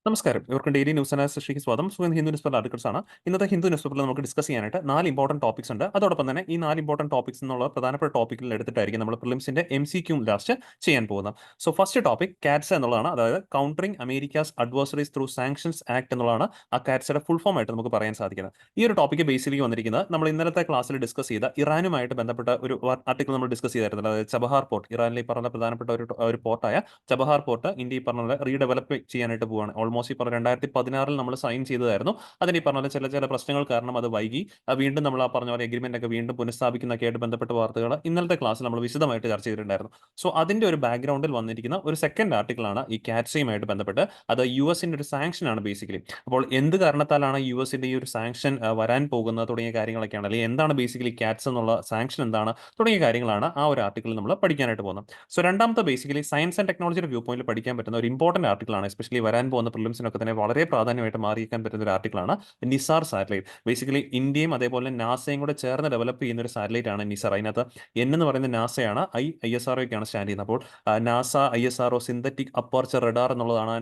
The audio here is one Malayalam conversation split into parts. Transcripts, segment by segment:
നമസ്കാരം. ഇവർക്ക് ഡെയിലി ന്യൂസ് അനാലിസിലേക്ക് സ്വാഗതം. ഹിന്ദു ന്യൂസ് പേപ്പർ ആർട്ടിക്കിൾസ് ആണ്. ഇന്നത്തെ ഹിന്ദു ന്യൂസ് പേപ്പറിൽ നമുക്ക് ഡിസ്കസ് ചെയ്യാനായിട്ട് 4 ഇമ്പോർട്ടന്റ് ടോപ്പിക്സ് ഉണ്ട്. അതോടൊപ്പം തന്നെ ഈ 4 ഇമ്പോർട്ടന്റ് ടോപ്പിക്സ് എന്നുള്ള പ്രധാനപ്പെട്ട ടോപ്പിക്കിൽ എടുത്തിട്ടായിരിക്കും നമ്മൾ പ്രിലിംസിന്റെ MCQ ലാസ്റ്റ് ചെയ്യാൻ പോകുന്നത്. സോ ഫസ്റ്റ് ടോപ്പിക് കാറ്റ്സ എന്നുള്ളതാണ്. അതായത് countering Americas adversaries through sanctions act എന്നുള്ളതാണ് ആ കാറ്റ്സയുടെ ഫുൾ ഫോം ആയിട്ട് നമുക്ക് പറയാൻ സാധിക്കുന്നത്. ഈ ഒരു ടോപ്പിക്ക് ബേസിക്കലി വന്നിരിക്കുന്നത് നമ്മൾ ഇന്നലത്തെ ക്ലാസ്സിൽ ഡിസ്കസ് ചെയ്ത ഇറാനുമായിട്ട് ബന്ധപ്പെട്ട ഒരു ആർട്ടിക്കിൾ നമ്മൾ ഡിസ്കസ് ചെയ്തായിരുന്നു. അതായത് ചബഹാർ പോർട്ട്, ഇറാനിലെ ഈ പറഞ്ഞ പ്രധാനപ്പെട്ട ഒരു പോർട്ടായ ചബഹാർ പോർട്ട് ഇന്ത്യ ഈ പറഞ്ഞ റീഡെവലപ്പ് ചെയ്യാനായിട്ട് പോവുകയാണ്. ഓൾമോസ്റ്റ് ഈ പറഞ്ഞ 2016 നമ്മൾ സൈൻ ചെയ്തതായിരുന്നു. അതിന് ഈ പറഞ്ഞ പോലെ ചില പ്രശ്നങ്ങൾ കാരണം അത് വൈകി. വീണ്ടും നമ്മൾ ആ പറഞ്ഞ പോലെ എഗ്രിമെന്റ് ഒക്കെ വീണ്ടും പുനഃസ്ഥാപിക്കുന്നൊക്കെ ആയിട്ട് ബന്ധപ്പെട്ട വാർത്തകൾ ഇന്നലത്തെ ക്ലാസ്സിൽ നമ്മൾ വിശദമായിട്ട് ചർച്ച ചെയ്തിട്ടുണ്ടായിരുന്നു. സോ അതിന്റെ ഒരു ബാക്ക്ഗ്രൗണ്ടിൽ വന്നിരിക്കുന്ന ഒരു സെക്കൻഡ് ആർട്ടിക്കിൾ ആണ് ഈ കാറ്റ്സയുമായിട്ട് ബന്ധപ്പെട്ട്. അത് US-ന്റെ ഒരു സാങ്ഷൻ ആണ് ബേസിക്കലി. അപ്പോൾ എന്ത് കാരണത്താലാണ് US-ന്റെ ഈ ഒരു സാങ്ഷൻ വരാൻ പോകുന്നത് തുടങ്ങിയ കാര്യങ്ങളൊക്കെയാണ്, അല്ലെങ്കിൽ എന്താണ് ബേസിക്കലി കാറ്റ്സ് എന്നുള്ള സാങ്ഷൻ എന്താണ് തുടങ്ങിയ കാര്യങ്ങളാണ് ആ ഒരു ആർട്ടിക്കിൾ നമ്മൾ പഠിക്കാനായിട്ട് പോകുന്നത്. സോ രണ്ടാമത്തെ ബേസിക്കലി സയൻസ് ആൻഡ് ടെക്നോളജിയുടെ വ്യൂ പോയിന്റിൽ പഠിക്കാൻ പറ്റുന്ന ഒരു ഇമ്പോർട്ടന്റ് ആർട്ടിക്കിൾ ആണ്. എസ്പെഷ്യലി വരാൻ പോകുന്ന പ്രിലിംസിനൊക്കെ തന്നെ വളരെ പ്രാധാന്യമായിട്ട് മാറിയിരിക്കാൻ പറ്റുന്ന ഒരു ആർട്ടിക്കിളാണ് നിസാർ സാറ്റലൈറ്റ്. ബേസിക്കലി ഇന്ത്യയും അതേപോലെ നാസയും കൂടെ ചേർന്ന് ഡെവലപ്പ് ചെയ്യുന്ന ഒരു സാറ്റലൈറ്റ് ആണ് നിസാർ. അതിനകത്ത് N എന്ന് പറയുന്നത് നാസയാണ്, ISRO ഒക്കെയാണ് സ്റ്റാൻഡ് ചെയ്യുന്നത്. അപ്പോൾ NASA ISRO synthetic aperture radar എന്നുള്ളതാണ്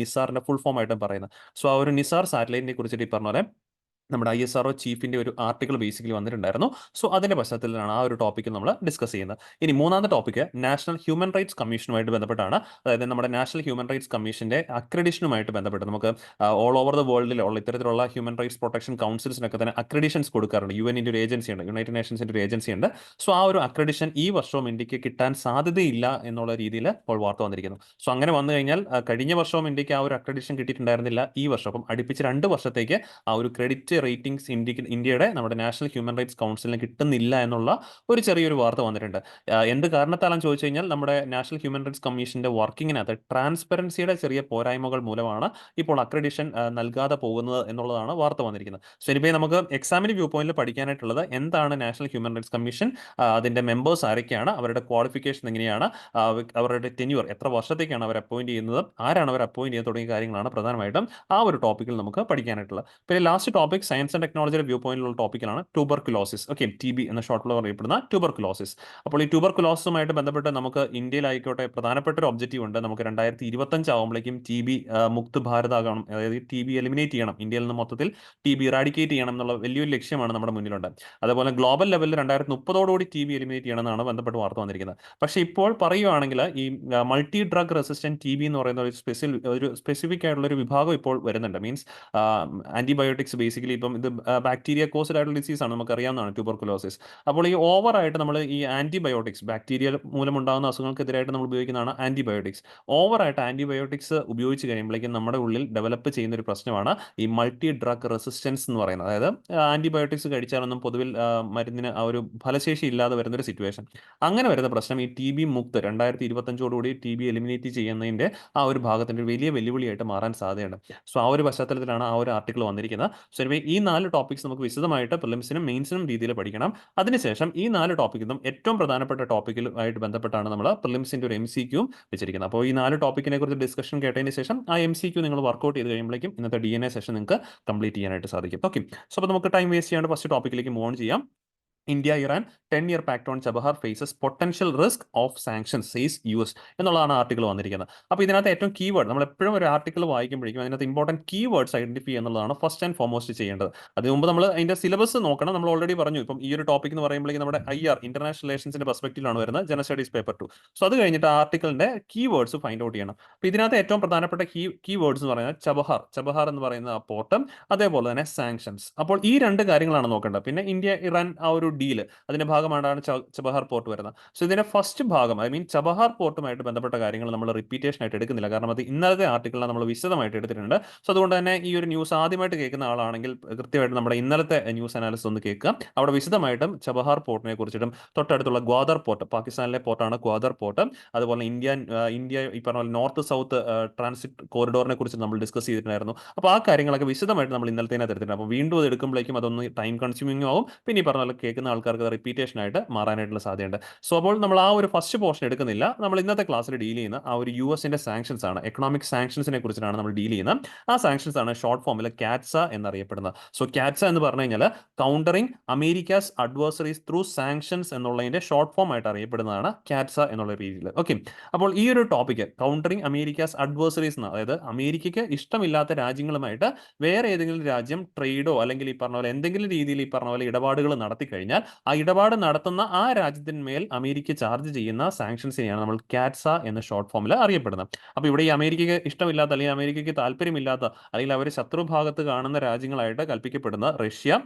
നിസാറിന്റെ ഫുൾ ഫോം ആയിട്ടും പറയുന്നത്. സോ ആ ഒരു നിസാർ സാറ്റലൈറ്റിനെ കുറിച്ചിട്ട് ഈ പറഞ്ഞ പോലെ നമ്മുടെ ISRO ചീഫിന്റെ ഒരു ആർട്ടിക്കിൾ ബേസിക്കലി വന്നിട്ടുണ്ടായിരുന്നു. സോ അതിന്റെ പശ്ചാത്തലത്തിലാണ് ആ ഒരു ടോപ്പിക്ക് നമ്മൾ ഡിസ്കസ് ചെയ്യുന്നത്. ഇനി മൂന്നാമത്തെ ടോപ്പിക്ക് നാഷണൽ ഹ്യൂമൻ റൈറ്റ്സ് കമ്മീഷനുമായിട്ട് ബന്ധപ്പെട്ടാണ്. അതായത് നമ്മുടെ നാഷണൽ ഹ്യൂമൻ റൈറ്റ്സ് കമ്മീഷന്റെ അക്രഡിഷനുമായിട്ട് ബന്ധപ്പെട്ട് നമുക്ക് ഓൾ ഓവർ ദ വേൾഡിലുള്ള ഇത്തരത്തിലുള്ള ഹ്യൂമൻ റൈറ്റ്സ് പ്രൊട്ടക്ഷൻ കൗൺസിൽസിനൊക്കെ തന്നെ അക്രഡിഷൻസ് കൊടുക്കാറുണ്ട്. UN-ന്റെ ഒരു ഏജൻസി ഉണ്ട്, യുണൈറ്റഡ് നേഷൻസിന്റെ ഒരു ഏജൻസി ഉണ്ട്. സോ ആ ഒരു അക്രഡിഷൻ ഈ വർഷവും ഇന്ത്യക്ക് കിട്ടാൻ സാധ്യതയില്ല എന്നുള്ള രീതിയിൽ ഇപ്പോൾ വാർത്ത വന്നിരിക്കുന്നു. സോ അങ്ങനെ വന്നു കഴിഞ്ഞാൽ കഴിഞ്ഞ വർഷവും ഇന്ത്യക്ക് ആ ഒരു അക്രഡിഷൻ കിട്ടിയിട്ടുണ്ടായിരുന്നില്ല. ഈ വർഷം അപ്പം അടുപ്പിച്ച് 2 വർഷത്തേക്ക് ആ ഒരു ക്രെഡിറ്റ് റേറ്റിംഗ്സ് ഇന്ത്യയുടെ നമ്മുടെ നാഷണൽ ഹ്യൂമൻ റൈറ്റ്സ് കൗൺസിലിന് കിട്ടുന്നില്ല എന്നുള്ള ഒരു ചെറിയൊരു വാർത്ത വന്നിട്ടുണ്ട്. എന്ത് കാരണത്താലാന്ന് ചോദിച്ചു കഴിഞ്ഞാൽ നമ്മുടെ നാഷണൽ ഹ്യൂമൻ റൈറ്റ്സ് കമ്മീഷന്റെ വർക്കിങ്ങിനകത്ത് ട്രാൻസ്പെറൻസിയുടെ ചെറിയ പോരായ്മകൾ മൂലമാണ് ഇപ്പോൾ അക്രഡിഷൻ നൽകാതെ പോകുന്നത് എന്നുള്ളതാണ് വാർത്ത വന്നിരിക്കുന്നത്. സോ എനിവേ നമുക്ക് എക്സാമിന് വ്യൂ പോയിന്റിൽ പഠിക്കാനായിട്ടുള്ളത് എന്താണ് നാഷണൽ ഹ്യൂമൻ റൈറ്റ്സ് കമ്മീഷൻ, അതിന്റെ മെമ്പേഴ്സ് ആരൊക്കെയാണ്, അവരുടെ ക്വാളിഫിക്കേഷൻ എങ്ങനെയാണ്, അവരുടെ ടെന്യൂർ എത്ര വർഷത്തേക്കാണ് അവർ അപ്പോയിന്റ് ചെയ്യുന്നത്, ആരാണ് അവർ അപ്പോയിന്റ് ചെയ്യുന്നത് തുടങ്ങിയ കാര്യങ്ങളാണ് പ്രധാനമായിട്ടും ആ ഒരു ടോപ്പിക്കിൽ നമുക്ക് പഠിക്കാനായിട്ടുള്ളത്. പിന്നെ ലാസ്റ്റ് ടോപ്പിക് സയൻസ് ആൻഡ് ടെക്നോളജിയുടെ വ്യൂ പോയിന്റിലുള്ള ടോപ്പിക്കാണ് ട്യൂബർകുലോസിസ്. ഓക്കെ, TB എന്ന ഷോർട്ടിൽ അറിയപ്പെടുന്ന ട്യൂബർകുലോസിസ്. അപ്പോൾ ഈ ട്യൂബർകുലോസിസുമായിട്ട് ബന്ധപ്പെട്ട് നമുക്ക് ഇന്ത്യയിലായിക്കോട്ടെ പ്രധാനപ്പെട്ട ഒരു ഒബ്ജക്റ്റീവ് ഉണ്ട്. നമുക്ക് 2025 ആകുമ്പോഴേക്കും TB മുക്ത് ഭാരത് ആകണം, അതായത് TB എലിമിനേറ്റ് ചെയ്യണം, ഇന്ത്യയിൽ നിന്ന് മൊത്തത്തിൽ TB ഇറാഡിക്കേറ്റ് ചെയ്യണം എന്നുള്ള വലിയൊരു ലക്ഷ്യമാണ് നമ്മുടെ മുന്നിലുണ്ട്. അതുപോലെ ഗ്ലോബൽ ലെവലിൽ 2030 TB എലിമിനേറ്റ് ചെയ്യണം എന്നാണ് ബന്ധപ്പെട്ട് വാർത്ത വന്നിരിക്കുന്നത്. പക്ഷേ ഇപ്പോൾ പറയുകയാണെങ്കിൽ ഈ മൾട്ടി ഡ്രഗ് റെസിസ്റ്റന്റ് TB എന്ന് പറയുന്ന ഒരു സ്പെസിഫിക് ആയിട്ടുള്ള ഒരു വിഭാഗം ഇപ്പോൾ വരുന്നുണ്ട്. മീൻസ് ആന്റിബയോട്ടിക്സ് ബേസിക്കലി ഇപ്പം ഇത് ബാക്ടീരിയ കോസ്ഡ് ആയിട്ടുള്ള ഡിസീസ് ആണ്, നമുക്ക് അറിയാവുന്നതാണ് ട്യൂബർകുലോസിസ്. അപ്പോൾ ഈ ഓവറായിട്ട് നമ്മൾ ഈ ആന്റിബയോട്ടിക്സ് ബാക്ടീരിയ മൂലമുണ്ടാകുന്ന അസുഖങ്ങൾക്കെതിരായിട്ട് നമ്മൾ ഉപയോഗിക്കുന്നതാണ് ആന്റിബയോട്ടിക്സ്. ഓവറായിട്ട് ആന്റിബയോട്ടിക്സ് ഉപയോഗിച്ച് കഴിയുമ്പോഴേക്കും നമ്മുടെ ഉള്ളിൽ ഡെവലപ്പ് ചെയ്യുന്ന ഒരു പ്രശ്നമാണ് ഈ മൾട്ടി ഡ്രഗ് റെസിസ്റ്റൻസ് എന്ന് പറയുന്നത്. അതായത് ആന്റിബയോട്ടിക്സ് കഴിച്ചാലൊന്നും പൊതുവിൽ മരുന്നിന് ആ ഒരു ഫലശേഷി ഇല്ലാതെ വരുന്ന ഒരു സിറ്റുവേഷൻ. അങ്ങനെ വരുന്ന പ്രശ്നം ഈ TB മുക്ത് 2025 TB എലിമിനേറ്റ് ചെയ്യുന്നതിന്റെ ആ ഒരു ഭാഗത്തിന്റെ വലിയ വെല്ലുവിളിയായിട്ട് മാറാൻ സാധ്യതയുണ്ട്. സോ ആ ഒരു പശ്ചാത്തലത്തിലാണ് ആ ഒരു ആർട്ടിക്കിൾ വന്നിരിക്കുന്നത്. സോ ഈ 4 ടോപ്പിക്സ് നമുക്ക് വിശദമായിട്ട് പ്രിലിംസിനും മെയിൻസിനും രീതിയിൽ പഠിക്കണം. അതിനുശേഷം ഈ 4 ടോപ്പിക്കിൽ നിന്നും ഏറ്റവും പ്രധാനപ്പെട്ട ടോപ്പിക്കുമായിട്ട് ബന്ധപ്പെട്ടാണ് നമ്മൾ പ്രിലിംസിന്റെ ഒരു MCQ വെച്ചിരിക്കുന്നത്. അപ്പോൾ ഈ 4 ടോപ്പിക്കിനെ കുറിച്ച് ഡിസ്കഷൻ കേട്ടതിന് ശേഷം ആ MCQ നിങ്ങൾ വർക്ക്ഔട്ട് ചെയ്ത് കഴിയുമ്പോഴേക്കും ഇന്നത്തെ DNA സെഷൻ നിങ്ങൾക്ക് കംപ്ലീറ്റ് ചെയ്യാനായിട്ട് സാധിക്കും. ഓക്കെ, സോ അപ്പോൾ നമുക്ക് ടൈം വേസ്റ്റ് ചെയ്യാണ്ട് ഫസ്റ്റ് ടോപ്പിക്കിലേക്ക് മൂവ് ഓൺ ചെയ്യാം. India Iran 10-year pact on Chabahar faces potential risk of sanctions says US എന്നുള്ളതാണ് ആർട്ടിക്കിൾ വന്നിരിക്കുന്നത്. അപ്പോൾ ഇതിനകത്ത് ഏറ്റവും കീവേഡ് നമ്മൾ എപ്പോഴും ഒരു ആർട്ടിക്കിൾ വായിക്കുമ്പോഴേക്കും അതിനകത്ത് ഇമ്പോർട്ടൻറ്റ് കീവേഡ്സ് ഐഡന്റിഫൈ എന്നുള്ളതാണ് ഫസ്റ്റ് ആൻഡ് ഫോർമോസ്റ്റ് ചെയ്യേണ്ടത്. അതിന് മുമ്പ് നമ്മൾ അതിന്റെ സിലബസ് നോക്കണം. നമ്മൾ ഓൾറെഡി പറഞ്ഞു, ഇപ്പം ഈ ഒരു ടോപ്പിക് എന്ന് പറയുമ്പോഴേക്കും നമ്മുടെ IR ഇന്റർനാഷണൽ റിലേഷൻസിന്റെ പെർസ്പെക്റ്റീവിലാണ് വരുന്നത്, ജനറൽ സ്റ്റഡീസ് പേപ്പർ 2. സോ അത് കഴിഞ്ഞിട്ട് ആർട്ടിക്കിളിന്റെ കീവേഡ്സ് ഫൈൻഡ് ഔട്ട് ചെയ്യണം. അപ്പോൾ ഇതിനകത്ത് ഏറ്റവും പ്രധാനപ്പെട്ട കീവേഡ്സ് എന്ന് പറയുന്നത് ചബഹാർ എന്ന് പറയുന്ന ആ പോർട്ട്, അതേപോലെ തന്നെ സാങ്ഷൻസ്. അപ്പോൾ ഈ 2 കാര്യങ്ങളാണ് നോക്കേണ്ടത്. പിന്നെ ഇന്ത്യ ഇറാൻ ആ ഒരു ഡീല്, അതിന്റെ ഭാഗമായിട്ടാണ് ചബഹാർ പോർട്ട് വരുന്നത്. സോ ഇതിന്റെ ഫസ്റ്റ് ഭാഗം, ഐ മീൻ ചബഹാർ പോർട്ടുമായിട്ട് ബന്ധപ്പെട്ട കാര്യങ്ങൾ നമ്മൾ റിപ്പീറ്റേഷൻ ആയിട്ട് എടുക്കുന്നില്ല, കാരണം അത് ഇന്നലത്തെ ആർട്ടിക്കിളിൽ നമ്മൾ വിശദമായിട്ട് എടുത്തിട്ടുണ്ട്. സോ അതുകൊണ്ട് തന്നെ ഈ ഒരു ന്യൂസ് ആദ്യമായിട്ട് കേൾക്കുന്ന ആളാണെങ്കിൽ കൃത്യമായിട്ട് നമ്മുടെ ഇന്നലത്തെ ന്യൂസ് അനാലിസിസ് ഒന്ന് കേൾക്കുക. അവിടെ വിശദമായിട്ടും ചബഹാർ പോർട്ടിനെ കുറിച്ചിട്ടും തൊട്ടടുത്തുള്ള ഗ്വാദർ പോർട്ട്, പാകിസ്ഥാനിലെ പോർട്ടാണ് ഗ്വാദർ പോർട്ട്, അതുപോലെ ഇന്ത്യ ഈ പറഞ്ഞ പോലെ നോർത്ത് സൗത്ത് ട്രാൻസിറ്റ് കോറിഡോറിനെ കുറിച്ച് നമ്മൾ ഡിസ്കസ് ചെയ്തിട്ടുണ്ടായിരുന്നു. അപ്പോൾ ആ കാര്യങ്ങളൊക്കെ വിശദമായിട്ട് നമ്മൾ ഇന്നലത്തേനകത്ത് എടുത്തിട്ടുണ്ട്. അപ്പോൾ വീണ്ടും അത് എടുക്കുമ്പോഴേക്കും അതൊന്ന് ടൈം കൺസ്യൂമിംഗ് ആവും. പിന്നെ ഈ പറഞ്ഞ പോലെ കേൾക്കുന്ന പഠിക്കുന്ന ആൾക്കാർക്ക് റിപ്പീറ്റേഷൻ ആയിട്ട് മാറാനായിട്ടുള്ള സാധ്യതയുണ്ട്. സോ അപ്പോൾ നമ്മൾ ആ ഒരു ഫസ്റ്റ് പോർഷൻ എടുക്കുന്നില്ല. നമ്മൾ ഇന്നത്തെ ക്ലാസ്സിൽ ഡീൽ ചെയ്യുന്ന ആ ഒരു യുഎസിന്റെ സാങ്ഷൻസ് ആണ്, എക്കണോമിക് സാങ്ഷൻസിനെ കുറിച്ചിട്ടാണ് നമ്മൾ ഡീൽ ചെയ്യുന്നത്. ആ സാങ്ഷൻസ് ആണ് ഷോർട്ട് ഫോമിൽ കാറ്റ്സ എന്നറിയപ്പെടുന്നത്. സോ കാറ്റ്സ എന്ന് പറഞ്ഞു കഴിഞ്ഞാൽ countering Americas adversaries through sanctions എന്നുള്ളതിന്റെ ഷോർട്ട് ഫോം ആയിട്ട് അറിയപ്പെടുന്നതാണ് കാറ്റ്സ എന്നുള്ള രീതിയിൽ. ഓക്കെ, അപ്പോൾ ഈ ഒരു ടോപ്പിക് കൗണ്ടറിംഗ് അമേരിക്കാസ് അഡ്വേഴ്സറീസ്, അതായത് അമേരിക്കയ്ക്ക് ഇഷ്ടമില്ലാത്ത രാജ്യങ്ങളുമായിട്ട് വേറെ ഏതെങ്കിലും രാജ്യം ട്രേഡോ അല്ലെങ്കിൽ ഈ പറഞ്ഞ പോലെ എന്തെങ്കിലും രീതിയിൽ ഈ പറഞ്ഞ പോലെ ഇടപാടുകൾ നടത്തി കഴിഞ്ഞാൽ ആ ഇടപാട് നടത്തുന്ന ആ രാജ്യത്തിന്മേൽ അമേരിക്ക ചാർജ് ചെയ്യുന്ന സാങ്ഷൻസിനെയാണ് നമ്മൾ കാറ്റ്സ എന്ന ഷോർട്ട് ഫോമിൽ അറിയപ്പെടുന്നത്. അപ്പോൾ ഇവിടെ ഈ അമേരിക്കയ്ക്ക് ഇഷ്ടമില്ലാത്ത അല്ലെങ്കിൽ അമേരിക്കയ്ക്ക് താല്പര്യമില്ലാത്ത അല്ലെങ്കിൽ അവർ ശത്രുഭാഗത്ത് കാണുന്ന രാജ്യങ്ങളായിട്ട് കൽപ്പിക്കപ്പെടുന്ന റഷ്യ,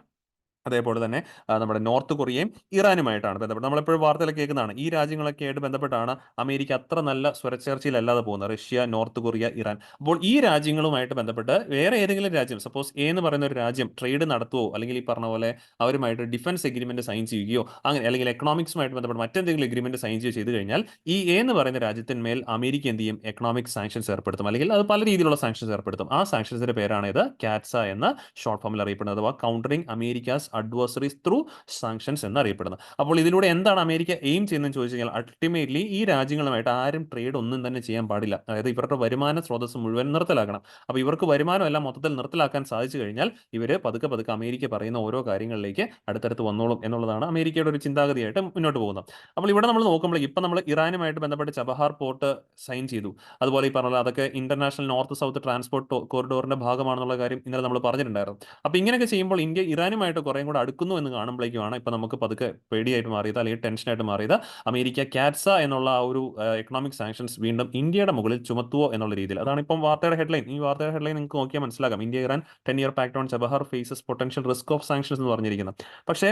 അതേപോലെ തന്നെ നമ്മുടെ നോർത്ത് കൊറിയയും ഇറാനുമായിട്ടാണ് ബന്ധപ്പെട്ട് നമ്മളെപ്പോഴും വാർത്തയിലൊക്കെ കേൾക്കുന്നതാണ്. ഈ രാജ്യങ്ങളൊക്കെ ആയിട്ട് ബന്ധപ്പെട്ടാണ് അമേരിക്ക അത്ര നല്ല സ്വരച്ചേർച്ചയിലല്ലാതെ പോകുന്നത്, റഷ്യ, നോർത്ത് കൊറിയ, ഇറാൻ. അപ്പോൾ ഈ രാജ്യങ്ങളുമായിട്ട് ബന്ധപ്പെട്ട് വേറെ ഏതെങ്കിലും രാജ്യം, സപ്പോസ് എ എന്ന് പറയുന്ന ഒരു രാജ്യം ട്രേഡ് നടത്തുവോ അല്ലെങ്കിൽ ഈ പറഞ്ഞ പോലെ അവരുമായിട്ട് ഡിഫൻസ് എഗ്രിമെന്റ് സൈൻ ചെയ്യുകയോ അങ്ങനെ അല്ലെങ്കിൽ എക്കണോമിക്സുമായിട്ട് ബന്ധപ്പെട്ട് മറ്റെന്തെങ്കിലും എഗ്രിമെന്റ് സൈൻ ചെയ്യുകയോ ചെയ്തു കഴിഞ്ഞാൽ ഈ എ എന്ന് പറയുന്ന രാജ്യത്തിന്മേൽ അമേരിക്ക എന്ത് ചെയ്യും? എക്കണോമിക് സാങ്ഷൻസ് ഏർപ്പെടുത്തും, അല്ലെങ്കിൽ അത് പല രീതിയിലുള്ള സാങ്ഷൻസ് ഏർപ്പെടുത്തും. ആ സാങ്ഷൻസിന്റെ പേരാണ് ഇത് കാറ്റ്സ എന്ന ഷോർട്ട് ഫോമിൽ അറിയപ്പെടുന്നത്, അഥവാ countering Americas adversaries through sanctions എന്നറിയപ്പെടുന്നത്. അപ്പോൾ ഇതിലൂടെ എന്താണ് അമേരിക്ക എയിം ചെയ്യുന്നതെന്ന് ചോദിച്ചു കഴിഞ്ഞാൽ അൾട്ടിമേറ്റ്ലി ഈ രാജ്യങ്ങളുമായിട്ട് ആരും ട്രേഡ് ഒന്നും തന്നെ ചെയ്യാൻ പാടില്ല. അതായത് ഇവരുടെ വരുമാന സ്രോതസ് മുഴുവൻ നിർത്തലാക്കണം. അപ്പോൾ ഇവർക്ക് വരുമാനം എല്ലാം മൊത്തത്തിൽ നിർത്തലാക്കാൻ സാധിച്ചു കഴിഞ്ഞാൽ ഇവർ പതുക്കെ പതുക്കെ അമേരിക്ക പറയുന്ന ഓരോ കാര്യങ്ങളിലേക്ക് അടുത്തടുത്ത് വന്നോളും എന്നുള്ളതാണ് അമേരിക്കയുടെ ഒരു ചിന്താഗതിയായിട്ട് മുന്നോട്ട് പോകുന്നത്. അപ്പോൾ ഇവിടെ നമ്മൾ നോക്കുമ്പോൾ ഇപ്പം നമ്മൾ ഇറാനുമായിട്ട് ബന്ധപ്പെട്ട് ചബഹാർ പോർട്ട് സൈൻ ചെയ്തു. അതുപോലെ ഈ പറഞ്ഞ അതൊക്കെ ഇന്റർനാഷണൽ നോർത്ത് സൗത്ത് ട്രാൻസ്പോർട്ട് കോറിഡോറിന്റെ ഭാഗമാണെന്നുള്ള കാര്യം ഇന്നലെ നമ്മൾ പറഞ്ഞിട്ടുണ്ടായിരുന്നു. അപ്പോൾ ഇങ്ങനെയൊക്കെ ചെയ്യുമ്പോൾ ഇന്ത്യ ഇറാനുമായിട്ട് കുറേ കൂടെ അടുക്കുന്നു എന്ന് കാണുമ്പോഴേക്കുമാണ് ഇപ്പം നമുക്ക് പതുക്കെ പേടിയായിട്ട് മാറിയത് അല്ലെങ്കിൽ ടെൻഷനായിട്ട് മാറിയത്. അമേരിക്ക കാറ്റ്സ എന്നുള്ള ആ ഒരു എക്കണോമിക് സാങ്ഷൻസ് വീണ്ടും ഇന്ത്യയുടെ മുകളിൽ ചുമത്തുവോ എന്നുള്ള രീതിയിൽ. അതാണ് ഇപ്പം വാർത്തയുടെ ഹെഡ്ലൈൻ. ഈ വാർത്തയുടെ ഹെഡ്ലൈൻ നിങ്ങൾക്ക് നോക്കിയാൽ മനസ്സിലാക്കാം. India Iran 10-year pact on Chabahar faces potential risk of sanctions എന്ന് പറഞ്ഞിരിക്കുന്നത്. പക്ഷേ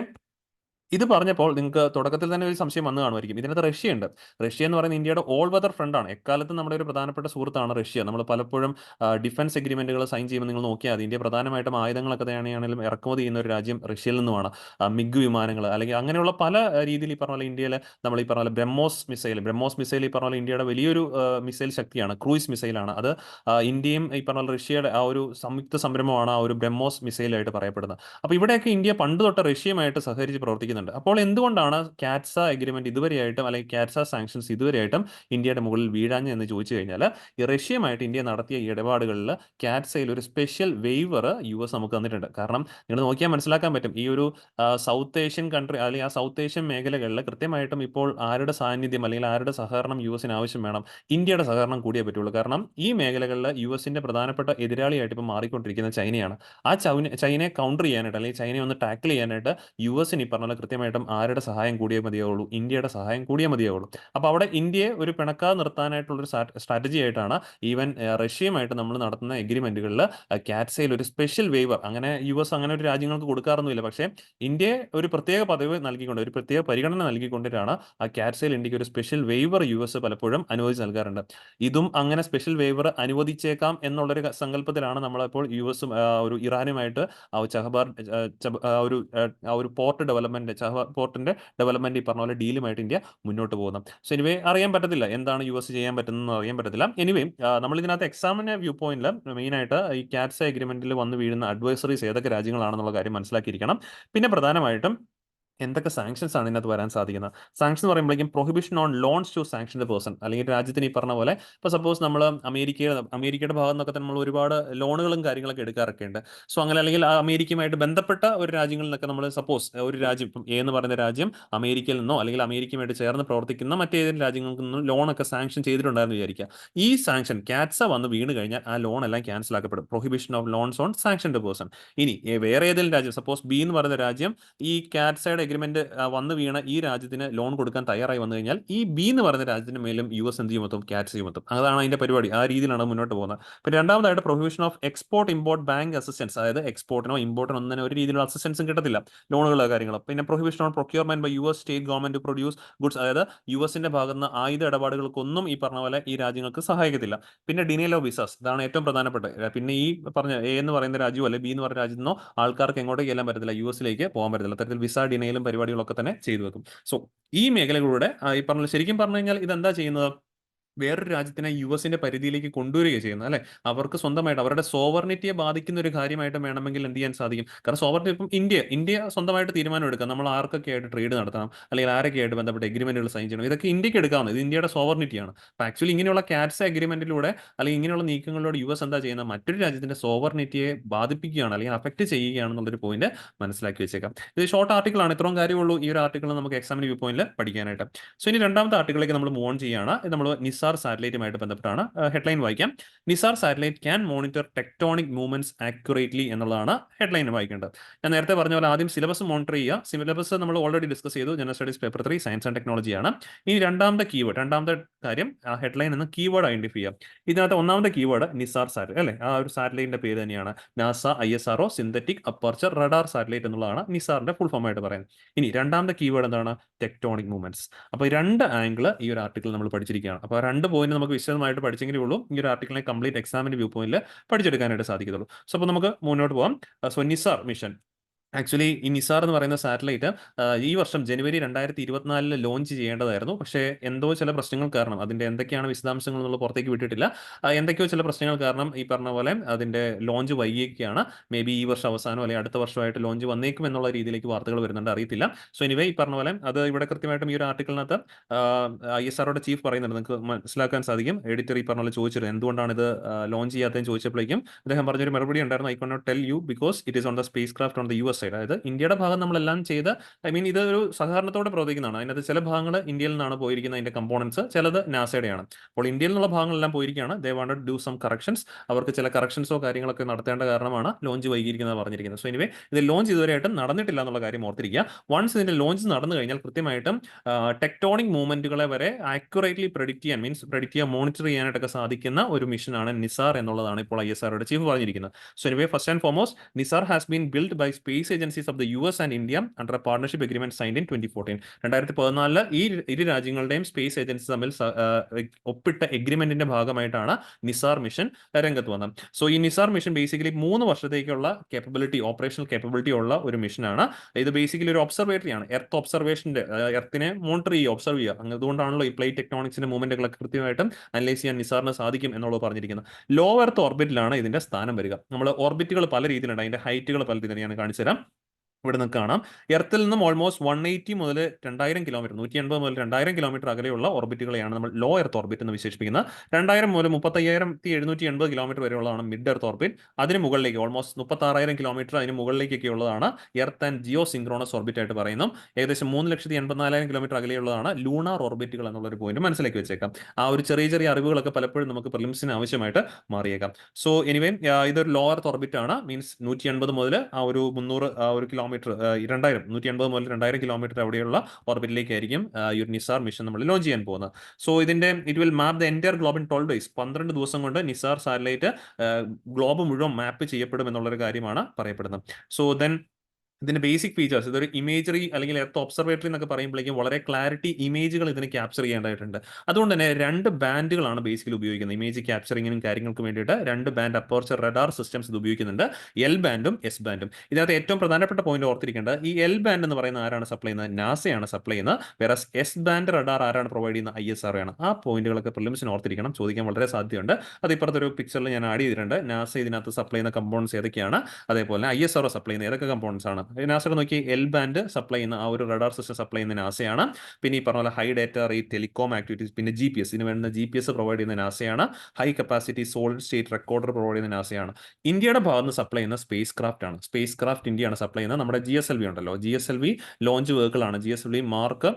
ഇത് പറഞ്ഞപ്പോൾ നിങ്ങൾക്ക് തുടക്കത്തിൽ തന്നെ ഒരു സംശയം വന്നു കാണുമായിരിക്കും, ഇതിനകത്ത് റഷ്യ ഉണ്ട്. റഷ്യ എന്ന് പറയുന്നത് ഇന്ത്യയുടെ ഓൾ വെതർ ഫ്രണ്ടാണ്. എക്കാലത്തും നമ്മുടെ ഒരു പ്രധാനപ്പെട്ട സുഹൃത്താണ് റഷ്യ. നമ്മൾ പലപ്പോഴും ഡിഫൻസ് എഗ്രിമെന്റുകൾ സൈൻ ചെയ്യുമ്പോൾ നിങ്ങൾ നോക്കിയാൽ മതി, ഇന്ത്യ പ്രധാനമായിട്ടും ആയുധങ്ങളൊക്കെ തന്നെയാണെങ്കിലും ഇറക്കുമതി ചെയ്യുന്ന ഒരു രാജ്യം റഷ്യയിൽ നിന്നുമാണ്. മിഗ് വിമാനങ്ങൾ അല്ലെങ്കിൽ അങ്ങനെയുള്ള പല രീതിയിൽ ഈ പറഞ്ഞ പോലെ ഇന്ത്യയിൽ നമ്മൾ ഈ പറഞ്ഞ പോലെ ബ്രഹ്മോസ് മിസൈൽ ഈ പറഞ്ഞ പോലെ ഇന്ത്യയുടെ വലിയൊരു മിസൈൽ ശക്തിയാണ്, ക്രൂയിസ് മിസൈലാണ് അത്. ഇന്ത്യയും ഈ പറഞ്ഞ പോലെ റഷ്യയുടെ ആ ഒരു സംയുക്ത സംരംഭമാണ് ആ ഒരു ബ്രഹ്മോസ് മിസൈലായിട്ട് പറയപ്പെടുന്നത്. അപ്പോൾ ഇവിടെയൊക്കെ ഇന്ത്യ പണ്ട് തൊട്ട് റഷ്യയുമായിട്ട് സഹകരിച്ച് പ്രവർത്തിക്കുന്നുണ്ട്. അപ്പോൾ എന്തുകൊണ്ടാണ് കാറ്റ്സ എഗ്രിമെന്റ് ഇതുവരെയായിട്ടും അല്ലെങ്കിൽ കാറ്റ്സ സാങ്ഷൻസ് ഇതുവരെയായിട്ടും ഇന്ത്യയുടെ മുകളിൽ വീഴാഞ്ഞ് എന്ന് ചോദിച്ചു കഴിഞ്ഞാൽ ഈ റഷ്യയുമായിട്ട് ഇന്ത്യ നടത്തിയ ഈ ഇടപാടുകളിൽ കാറ്റ്സയിൽ ഒരു സ്പെഷ്യൽ വെയ്വർ US നമുക്ക് തന്നിട്ടുണ്ട്. കാരണം നിങ്ങൾ നോക്കിയാൽ മനസ്സിലാക്കാൻ പറ്റും, ഈ ഒരു സൗത്ത് ഏഷ്യൻ കൺട്രി അല്ലെങ്കിൽ ആ സൗത്ത് ഏഷ്യൻ മേഖലകളിൽ കൃത്യമായിട്ടും ഇപ്പോൾ ആരുടെ സാന്നിധ്യം അല്ലെങ്കിൽ ആരുടെ സഹകരണം US-ന് ആവശ്യം വേണം? ഇന്ത്യയുടെ സഹകരണം കൂടിയേ പറ്റുള്ളൂ. കാരണം ഈ മേഖലകളിൽ US-ന്റെ പ്രധാനപ്പെട്ട എതിരാളിയായിട്ട് ഇപ്പോൾ മാറിക്കൊണ്ടിരിക്കുന്ന ചൈനയാണ്. ആ ചൈനയെ കൗണ്ടർ ചെയ്യാനായിട്ട് അല്ലെങ്കിൽ ചൈനയെ ഒന്ന് ടാക്കിൾ ചെയ്യാനായിട്ട് US-ന് ഈ പറഞ്ഞ കൃത്യമായിട്ടും ആരുടെ സഹായം കൂടിയേ മതിയാവുള്ളൂ? ഇന്ത്യയുടെ സഹായം കൂടിയേ മതിയാവുള്ളൂ. അപ്പോൾ അവിടെ ഇന്ത്യയെ ഒരു പിണക്കാതെ നിർത്താനായിട്ടുള്ളൊരു സ്ട്രാറ്റജി ആയിട്ടാണ് ഈവൻ റഷ്യയുമായിട്ട് നമ്മൾ നടത്തുന്ന എഗ്രിമെന്റുകളിൽ കാറ്റ്സയിൽ ഒരു സ്പെഷ്യൽ വേവർ, അങ്ങനെ US അങ്ങനെ ഒരു രാജ്യങ്ങൾക്ക് കൊടുക്കാറൊന്നുമില്ല, പക്ഷേ ഇന്ത്യയെ ഒരു പ്രത്യേക പദവി നൽകിക്കൊണ്ട് ഒരു പ്രത്യേക പരിഗണന നൽകിക്കൊണ്ടിട്ടാണ് ആ കാറ്റ്സയിൽ ഇന്ത്യക്ക് ഒരു സ്പെഷ്യൽ വേവർ US പലപ്പോഴും അനുവദിച്ച് നൽകാറുണ്ട്. ഇതും അങ്ങനെ സ്പെഷ്യൽ വേവർ അനുവദിച്ചേക്കാം എന്നുള്ളൊരു സങ്കല്പത്തിലാണ് നമ്മളിപ്പോൾ US ഒരു ഇറാനുമായിട്ട് ആ ഒരു പോർട്ട് ഡെവലപ്മെന്റ് പോർട്ടിന്റെ ഡെവലപ്മെന്റ് ഈ പറഞ്ഞ പോലെ ഡീലുമായിട്ട് ഇന്ത്യ മുന്നോട്ട് പോകുന്നത്. സോ എനിവേ അറിയാൻ പറ്റത്തില്ല എന്താണ് US ചെയ്യാൻ പറ്റുന്നതെന്ന് അറിയാൻ പറ്റത്തില്ല. എനിവേ നമ്മൾ ഇതിനകത്ത് എക്സാമിന്റെ വ്യൂ പോയിന്റിൽ മെയിനായിട്ട് ഈ കാറ്റ്സ എഗ്രിമെന്റിൽ വന്ന് വീഴുന്ന അഡ്വൈസറീസ് ഏതൊക്കെ രാജ്യങ്ങളാണെന്നുള്ള കാര്യം മനസ്സിലാക്കിയിരിക്കണം. പിന്നെ പ്രധാനമായിട്ടും എന്തൊക്കെ സാങ്ഷൻസ് ആണ് ഇതിനകത്ത് വരാൻ സാധിക്കുന്നത്? സാങ്ഷൻ എന്ന് പറയുമ്പോഴേക്കും prohibition on loans to sanctioned person, അല്ലെങ്കിൽ രാജ്യത്തിന് ഈ പറഞ്ഞ പോലെ ഇപ്പോൾ സപ്പോസ് നമ്മൾ അമേരിക്കയുടെ ഭാഗത്ത് നിന്നൊക്കെ നമ്മൾ ഒരുപാട് ലോണുകളും കാര്യങ്ങളൊക്കെ എടുക്കാറൊക്കെ ഉണ്ട്. സോ അങ്ങനെ അല്ലെങ്കിൽ അമേരിക്കയുമായിട്ട് ബന്ധപ്പെട്ട ഒരു രാജ്യങ്ങളിൽ നിന്നൊക്കെ നമ്മൾ സപ്പോസ് ഒരു രാജ്യം ഇപ്പം എ എന്ന് പറയുന്ന രാജ്യം അമേരിക്കയിൽ നിന്നോ അല്ലെങ്കിൽ അമേരിക്കയുമായിട്ട് ചേർന്ന് പ്രവർത്തിക്കുന്ന മറ്റേതെങ്കിലും രാജ്യങ്ങളിൽ നിന്നും ലോണൊക്കെ സാങ്ഷൻ ചെയ്തിട്ടുണ്ടായിരുന്നു വിചാരിക്കുക. ഈ സാങ്ഷൻ കാറ്റ്സ വന്ന് വീണ് കഴിഞ്ഞാൽ ആ ലോൺ എല്ലാം ക്യാൻസൽ ആക്കപ്പെടും. Prohibition of loans on sanctioned person. ഇനി വേറെ ഏതെങ്കിലും രാജ്യം സപ്പോസ് ബി എന്ന് പറയുന്ന രാജ്യം ഈ കാറ്റ്സയുടെ എഗ്രിമെന്റ് വന്ന് വീണ ഈ രാജ്യത്തിന് ലോൺ കൊടുക്കാൻ തയ്യാറായി വന്നു കഴിഞ്ഞാൽ ഈ ബി എന്ന് പറയുന്ന രാജ്യത്തിന് മേലും US എന്ത് ചുമത്തും? കാറ്റ്സ ചുമത്തും. അതാണ് അതിന്റെ പരിപാടി. ആ രീതിയിലാണ് മുന്നോട്ട് പോകുന്നത്. പിന്നെ രണ്ടാമതായിട്ട് prohibition of export import bank assistance, അതായത് എക്സ്പോർട്ടിനോ ഇമ്പോർട്ടിനോ ഒന്നിനും ഒരു രീതിയിലുള്ള അസിസ്റ്റൻസും കിട്ടത്തില്ല, ലോണുകളോ കാര്യങ്ങളോ. പിന്നെ prohibition on procurement by US state government to produce goods, അതായത് US-ന്റെ ഭാഗത്ത് നിന്ന് ആയുധ ഇടപാടുകൾക്കൊന്നും ഈ പറഞ്ഞ പോലെ ഈ രാജ്യങ്ങൾക്ക് സഹായിക്കത്തില്ല. പിന്നെ ഡിനയൽ ഓഫ് വിസാസ്, ഇതാണ് ഏറ്റവും പ്രധാനപ്പെട്ടത്. പിന്നെ ഈ പറഞ്ഞ എ എന്ന് പറയുന്ന രാജ്യമോ അല്ലെങ്കിൽ ബി എന്ന് പറയുന്ന രാജ്യത്ത് നിന്നോ ആൾക്കാർക്ക് എങ്ങോട്ടേക്ക് ചെല്ലാൻ പറ്റത്തില്ല, US-ലേക്ക് പോകാൻ പറ്റത്തില്ല. അത്തരത്തിൽ വിസ ഡിനയിലും പരിപാടികളൊക്കെ തന്നെ ചെയ്തു വെക്കും. സോ ഈ മേഖലകളുടെ ഈ പറഞ്ഞ ശരിക്കും പറഞ്ഞു കഴിഞ്ഞാൽ ഇതെന്താ ചെയ്യുന്നത്? വേറൊരു രാജ്യത്തിനെ യുഎസിന്റെ പരിധിയിലേക്ക് കൊണ്ടുവരികയാണ് ചെയ്യുന്നത് അല്ലെ. അവർക്ക് സ്വന്തമായിട്ട് അവരുടെ സോവർണിറ്റിയെ ബാധിക്കുന്ന ഒരു കാര്യമായിട്ട് വേണമെങ്കിൽ എന്ത് ചെയ്യാൻ സാധിക്കും. കാരണം സോവർണിറ്റി ഇപ്പം ഇന്ത്യ സ്വന്തമായിട്ട് തീരുമാനം എടുക്കാം, നമ്മൾ ആർക്കൊക്കെ ആയിട്ട് ട്രേഡ് നടത്തണം, അല്ലെങ്കിൽ ആരൊക്കെയായിട്ട് ബന്ധപ്പെട്ട എഗ്രിമെന്റുകൾ സൈൻ ചെയ്യണം, ഇതൊക്കെ ഇന്ത്യക്ക് എടുക്കാവുന്നത്. ഇത് ഇന്ത്യയുടെ സോവർണിറ്റിയാണ്. അപ്പോൾ ആക്ച്വലി ഇങ്ങനെയുള്ള കാറ്റ്സ് അഗ്രിമെന്റിലൂടെ അല്ലെങ്കിൽ ഇങ്ങനെയുള്ള നീക്കങ്ങളിലൂടെ യുഎസ് എന്താ ചെയ്യുന്നത്, മറ്റൊരു രാജ്യത്തിന്റെ സോവർണിറ്റിയെ ബാധിപ്പിക്കുകയാണ് അല്ലെങ്കിൽ അഫക്ട് ചെയ്യുകയാണെന്നുള്ളൊരു പോയിന്റ് മനസ്സിലാക്കി വെച്ചേക്കാം. ഇത് ഷോർട്ട് ആർട്ടിക്കിൾ ആണ്, ഇത്രയും കാര്യമുള്ളൂ ഈ ഒരു ആർട്ടിക്കിൾ നമുക്ക് എക്സാമിന് വ്യൂ പോയിന്റിൽ പഠിക്കാനായിട്ട്. സോ ഇനി രണ്ടാമത്തെ ആർട്ടിക്കിളിലേക്ക് നമ്മൾ മൂവ് ഓൺ ചെയ്യുകയാണ്. ഇത് നമ്മൾ നിസാർ സാറ്റലൈറ്റുമായിട്ട് ബന്ധപ്പെട്ടാണ്. ഹെഡ്ലൈൻ വായിക്കാം. NISAR satellite can monitor tectonic movements accurately എന്നുള്ളതാണ് ഹെഡ്ലൈൻ വായിക്കേണ്ടത്. ഞാൻ നേരത്തെ പറഞ്ഞ പോലെ ആദ്യം സിലബസ് മോണിറ്റർ ചെയ്യുക. സിലബസ് നമ്മൾ ഓൾറെഡി ഡിസ്കസ് ചെയ്തു, general studies paper 3 science and ടെക്നോളജിയാണ്. ഇനി രണ്ടാമത്തെ കാര്യം ഹെഡ്ലൈൻ എന്ന കീവേഡ് ഐഡന്റിഫൈ ചെയ്യാം. ഇതിനകത്ത് ഒന്നാമത്തെ കീവേഡ് നിസാർ സാറ്റലൈറ്റ് അല്ലെ, ആ ഒരു സാറ്റലൈറ്റിന്റെ പേര് തന്നെയാണ് NASA ISRO synthetic aperture radar satellite എന്നുള്ളതാണ് നിസാറിന്റെ ഫുൾ ഫോം ആയിട്ട് പറയുന്നത്. ഇനി രണ്ടാമത്തെ കീവേഡ് എന്താണ്, ടെക്ടോണിക് മൂവ്മെന്റ്സ്. അപ്പോൾ രണ്ട് ആംഗിൾ ഈ ഒരു ആർട്ടിക്കിൾ നമ്മൾ പഠിച്ചിരിക്കുകയാണ്. അപ്പോൾ രണ്ട് പോയിന്റ് നമുക്ക് വിശദമായിട്ട് പഠിച്ചെങ്കിലേ ഉള്ളൂ ഈ ഒരു ആർട്ടിക്കിളിനെ കംപ്ലീറ്റ് എക്സാമിന്റെ വ്യൂ പോയിന്റിൽ പഠിച്ചെടുക്കാനായിട്ട് സാധിക്കത്തുള്ളൂ. സോ അപ്പോൾ നമുക്ക് മുന്നോട്ട് പോകാം. സോ നിസാർ മിഷൻ, ആക്ച്വലി ഈ നിസാർ എന്ന് പറയുന്ന സാറ്റലൈറ്റ് ഈ വർഷം ജനുവരി 2024 ലോഞ്ച് ചെയ്യേണ്ടതായിരുന്നു. പക്ഷേ എന്തോ ചില പ്രശ്നങ്ങൾ കാരണം, അതിന്റെ എന്തൊക്കെയാണ് വിശദാംശങ്ങൾ എന്നുള്ള പുറത്തേക്ക് വിട്ടിട്ടില്ല. എന്തൊക്കെയോ ചില പ്രശ്നങ്ങൾ കാരണം ഈ പറഞ്ഞ പോലെ അതിന്റെ ലോഞ്ച് വൈകിയൊക്കെയാണ്. മേ ബി ഈ വർഷം അവസാനം അല്ലെങ്കിൽ അടുത്ത വർഷമായിട്ട് ലോഞ്ച് വന്നേക്കും എന്നുള്ള രീതിയിലേക്ക് വാർത്തകൾ വരുന്നുണ്ട്, അറിയത്തില്ല. സോ എനിവേ ഈ പറഞ്ഞ പോലെ അത് ഇവിടെ കൃത്യമായിട്ടും ഈ ഒരു ആർട്ടിക്കിളിനകത്ത് ISROയുടെ ചീഫ് പറയുന്നുണ്ട്, നിങ്ങൾക്ക് മനസ്സിലാക്കാൻ സാധിക്കും. എഡിറ്റർ ഈ പറഞ്ഞ പോലെ ചോദിച്ചിരുന്നു എന്തുകൊണ്ടാണ് ഇത് ലോഞ്ച് ചെയ്യാത്തതെന്ന് ചോദിച്ചപ്പോഴേക്കും അദ്ദേഹം പറഞ്ഞൊരു മറുപടി ഉണ്ടായിരുന്നു, I can not tell you because it is on the spacecraft on the US side. അതായത് ഇന്ത്യയുടെ ഭാഗം നമ്മളെല്ലാം ചെയ്ത്, ഐ മീൻ ഇത് ഒരു സഹകരണത്തോടെ പ്രവർത്തിക്കുന്നതാണ്. അതിനകത്ത് ചില ഭാഗങ്ങൾ ഇന്ത്യയിൽ നിന്നാണ് പോയിരിക്കുന്നത്, അതിന്റെ കമ്പോണൻസ് ചിലത് നാസയുടെയാണ്. അപ്പോൾ ഇന്ത്യയിൽ നിന്നുള്ള ഭാഗങ്ങളെല്ലാം പോയിരിക്കുകയാണ്. They wanted do some corrections, അവർക്ക് ചില കറക്ഷൻസോ കാര്യങ്ങളൊക്കെ നടത്തേണ്ട കാരണമാണ് ലോഞ്ച് വൈകിയിരിക്കുന്നത് പറഞ്ഞിരിക്കുന്നത്. സോ എനിവേ ഇത് ലോഞ്ച് ഇതുവരെയായിട്ടും നടന്നിട്ടില്ല എന്നുള്ള കാര്യം ഓർത്തിരിക്കുക. വൺസ് ഇതിന്റെ ലോഞ്ച് നടന്നു കഴിഞ്ഞാൽ കൃത്യമായിട്ടും ടെക്ടോണിക് മൂവ്മെന്റുകളെ വരെ ആക്യുറേറ്റ്ലി പ്രഡിക്റ്റ് ചെയ്യാൻ, മീൻസ് പ്രഡിക്റ്റ് ചെയ്യാൻ, മോണിറ്റർ ചെയ്യാനായിട്ടൊക്കെ സാധിക്കുന്ന ഒരു മിഷനാണ് നിസാർ എന്നുള്ളതാണ് ഇപ്പോൾ ISROയുടെ ചീഫ് പറഞ്ഞിരിക്കുന്നത്. So anyway first and foremost NISAR has been build by space agencies of the US and India under a partnership agreement signed in 2014. 2014 ഈ ഇരു രാജ്യങ്ങളുടെയും സ്പേസ് ഏജൻസി തമ്മിൽ ഒപ്പിട്ട എഗ്രിമെന്റിന്റെ ഭാഗമായിട്ടാണ് നിസാർ മിഷൻ രംഗത്ത് വന്നത്. സോ ഈ നിസാർ മിഷൻ ബേസിക്കലി 3 വർഷത്തേക്കുള്ള കേപ്പബിലിറ്റി, ഓപ്പറേഷണൽ കേപ്പബിലിറ്റി ഉള്ള ഒരു മിഷനാണ്. ഇത് ബേസിക്കലി ഒരു ഒബ്സർവേറ്ററി ആണ്, എർത്ത് ഒബ്സർവേഷന്റെ, എർത്തിനെ മോണിറ്റർ ചെയ്യുക, ഒബ്സർവ് ചെയ്യുക. അതുകൊണ്ടാണല്ലോ ഈ പ്ലേറ്റ് ടെക്ടോണിക്സിന്റെ മൂവ്മെന്റുകളൊക്കെ കൃത്യമായിട്ടും അനലൈസ് ചെയ്യാൻ നിസാറിന് സാധിക്കും എന്നുള്ളത് പറഞ്ഞിരിക്കുന്നത്. ലോ എർത്ത് ഓർബിറ്റിലാണ് ഇതിന്റെ സ്ഥാനം വരിക. നമ്മൾ ഓർബിറ്റുകൾ പല രീതിയിലുണ്ട്, അതിന്റെ ഹൈറ്റുകൾ പല രീതിയിൽ ഞാൻ കാണിച്ചു തരാം. ഇവിടെ നിന്ന് കാണാം, എർത്തിൽ നിന്നും ഓൾമോസ്റ്റ് 180 മുതൽ 2000 കിലോമീറ്റർ, 180 മുതൽ 2000 കിലോമീറ്റർ അകലെയുള്ള ഓർബിറ്റുകളെയാണ് നമ്മൾ ലോ എർത്ത് ഓർബിറ്റ് എന്ന് വിശേഷിപ്പിക്കുന്നത്. 2000 മുതൽ 35,780 കിലോമീറ്റർ വരെയുള്ളതാണ് മിഡ് എർത്ത് ഓർബിറ്റ്. അതിന് മുകളിലേക്ക് ഓൾമോസ്റ്റ് 36,000 കിലോമീറ്റർ അതിന് മുകളിലേക്കൊക്കെ ഉള്ളതാണ് earth and geosynchronous orbit ആയിട്ട് പറയുന്നു. ഏകദേശം 3,84,000 കിലോമീറ്റർ അകലെയുള്ളതാണ് ലൂണാർ ഓർബിറ്റുകൾ എന്നുള്ളൊരു പോയിന്റ് മനസ്സിലാക്കി വെച്ചേക്കാം. ആ ഒരു ചെറിയ ചെറിയ അറിവുകളൊക്കെ പലപ്പോഴും നമുക്ക് പ്രിലിംസിന് ആവശ്യമായിട്ട് മാറിയേക്കാം. സോ എനിവേ ഇതൊരു ലോ എർത്ത് ഓർബിറ്റ് ആണ്, മീൻസ് 180 മുതൽ ആ ഒരു 300 ഒരു കിലോമീറ്റർ 180 മുതൽ 2000 കിലോമീറ്റർ അവിടെയുള്ള ഓർബിറ്റിലേക്കായിരിക്കും ഈ ഒരു നിസാർ മിഷൻ നമ്മൾ ലോഞ്ച് ചെയ്യാൻ പോകുന്നത്. So it will map the entire globe in 12 days. 12 ദിവസം കൊണ്ട് നിസാർ സാറ്റലൈറ്റ് ഗ്ലോബ് മുഴുവൻ മാപ്പ് ചെയ്യപ്പെടും എന്നുള്ളൊരു കാര്യമാണ് പറയപ്പെടുന്നത്. സോ ദെൻ ഇതിന്റെ ബേസിക് ഫീച്ചേഴ്സ്, ഇതൊരു ഇമേജറി അല്ലെങ്കിൽ എർത്ത് ഒബ്സർവേറ്ററി എന്നൊക്കെ പറയുമ്പോഴേക്കും വളരെ ക്ലാരിറ്റി ഇമേജുകൾ ഇതിന് ക്യാപ്ചർ ചെയ്യേണ്ടതായിട്ടുണ്ട്. അതുകൊണ്ട് തന്നെ 2 ബാൻഡുകളാണ് ബേസിക്കലി ഉപയോഗിക്കുന്നത്. ഇമേജ് ക്യാപ്ചറിങ്ങിനും കാര്യങ്ങൾക്ക് വേണ്ടിയിട്ട് 2 ബാൻഡ് അപ്പർച്ചർ റഡാർ സിസ്റ്റംസ് ഇത് ഉപയോഗിക്കുന്നുണ്ട്, L ബാൻഡും S ബാൻഡും. ഇതിനകത്ത് ഏറ്റവും പ്രധാനപ്പെട്ട പോയിന്റ് ഓർത്തിരിക്കേണ്ടത്, ഈ L ബാൻഡ് എന്ന് പറയുന്ന ആരാണ് സപ്ലൈ ചെയ്യുന്നത്, നാസയാണ് സപ്ലൈ ചെയ്യുന്നത്. വേറെ S ബാൻഡ് റഡാർ ആരാണ് പ്രൊവൈഡ് ചെയ്യുന്നത്, ISRO ആണ്. ആ പോയിന്റുകളൊക്കെ പ്രിലിംസിന് ഓർത്തിരിക്കണം, ചോദിക്കാൻ വളരെ സാധ്യതയുണ്ട്. അത് ഇപ്പുറത്തൊരു പിക്ചറിൽ ഞാൻ ആഡ് ചെയ്തിട്ടുണ്ട്. നാസ ഇതിനകത്ത് സപ്ലൈ ചെയ്യുന്ന കമ്പോണൻസ് ഏതൊക്കെയാണ്, അതേപോലെ ISRO സപ്ലൈ ചെയ്യുന്ന ഏതൊക്കെ കമ്പോണൻസ് ആണ്. നാസയുടെ നോക്കി L ബാൻഡ് സപ്ലൈ ചെയ്യുന്ന ആ ഒരു റഡാർ സിസ്റ്റം സപ്ലൈ ചെയ്യുന്ന നാസയാണ്. പിന്നെ ഈ പറഞ്ഞ പോലെ high data rate telecom activities, പിന്നെ GPS, ഇതിന് വേണ്ട GPS പ്രൊവൈഡ് ചെയ്യുന്ന നാസയാണ്. High capacity solid state recorder provide ചെയ്യുന്ന നാസയാണ്. ഇന്ത്യയുടെ ഭാഗത്ത് നിന്ന് സപ്ലൈ ചെയ്യുന്ന സ്പേസ് ക്രാഫ്റ്റ് ആണ്. സ്പേസ് ക്രാഫ്റ്റ് ഇന്ത്യയാണ് സപ്ലൈ ചെയ്യുന്നത്. നമ്മുടെ GSLV ഉണ്ടല്ലോ, GSLV ലോഞ്ച് വെഹിക്കിൾ ആണ്. GSLV മാർക്ക്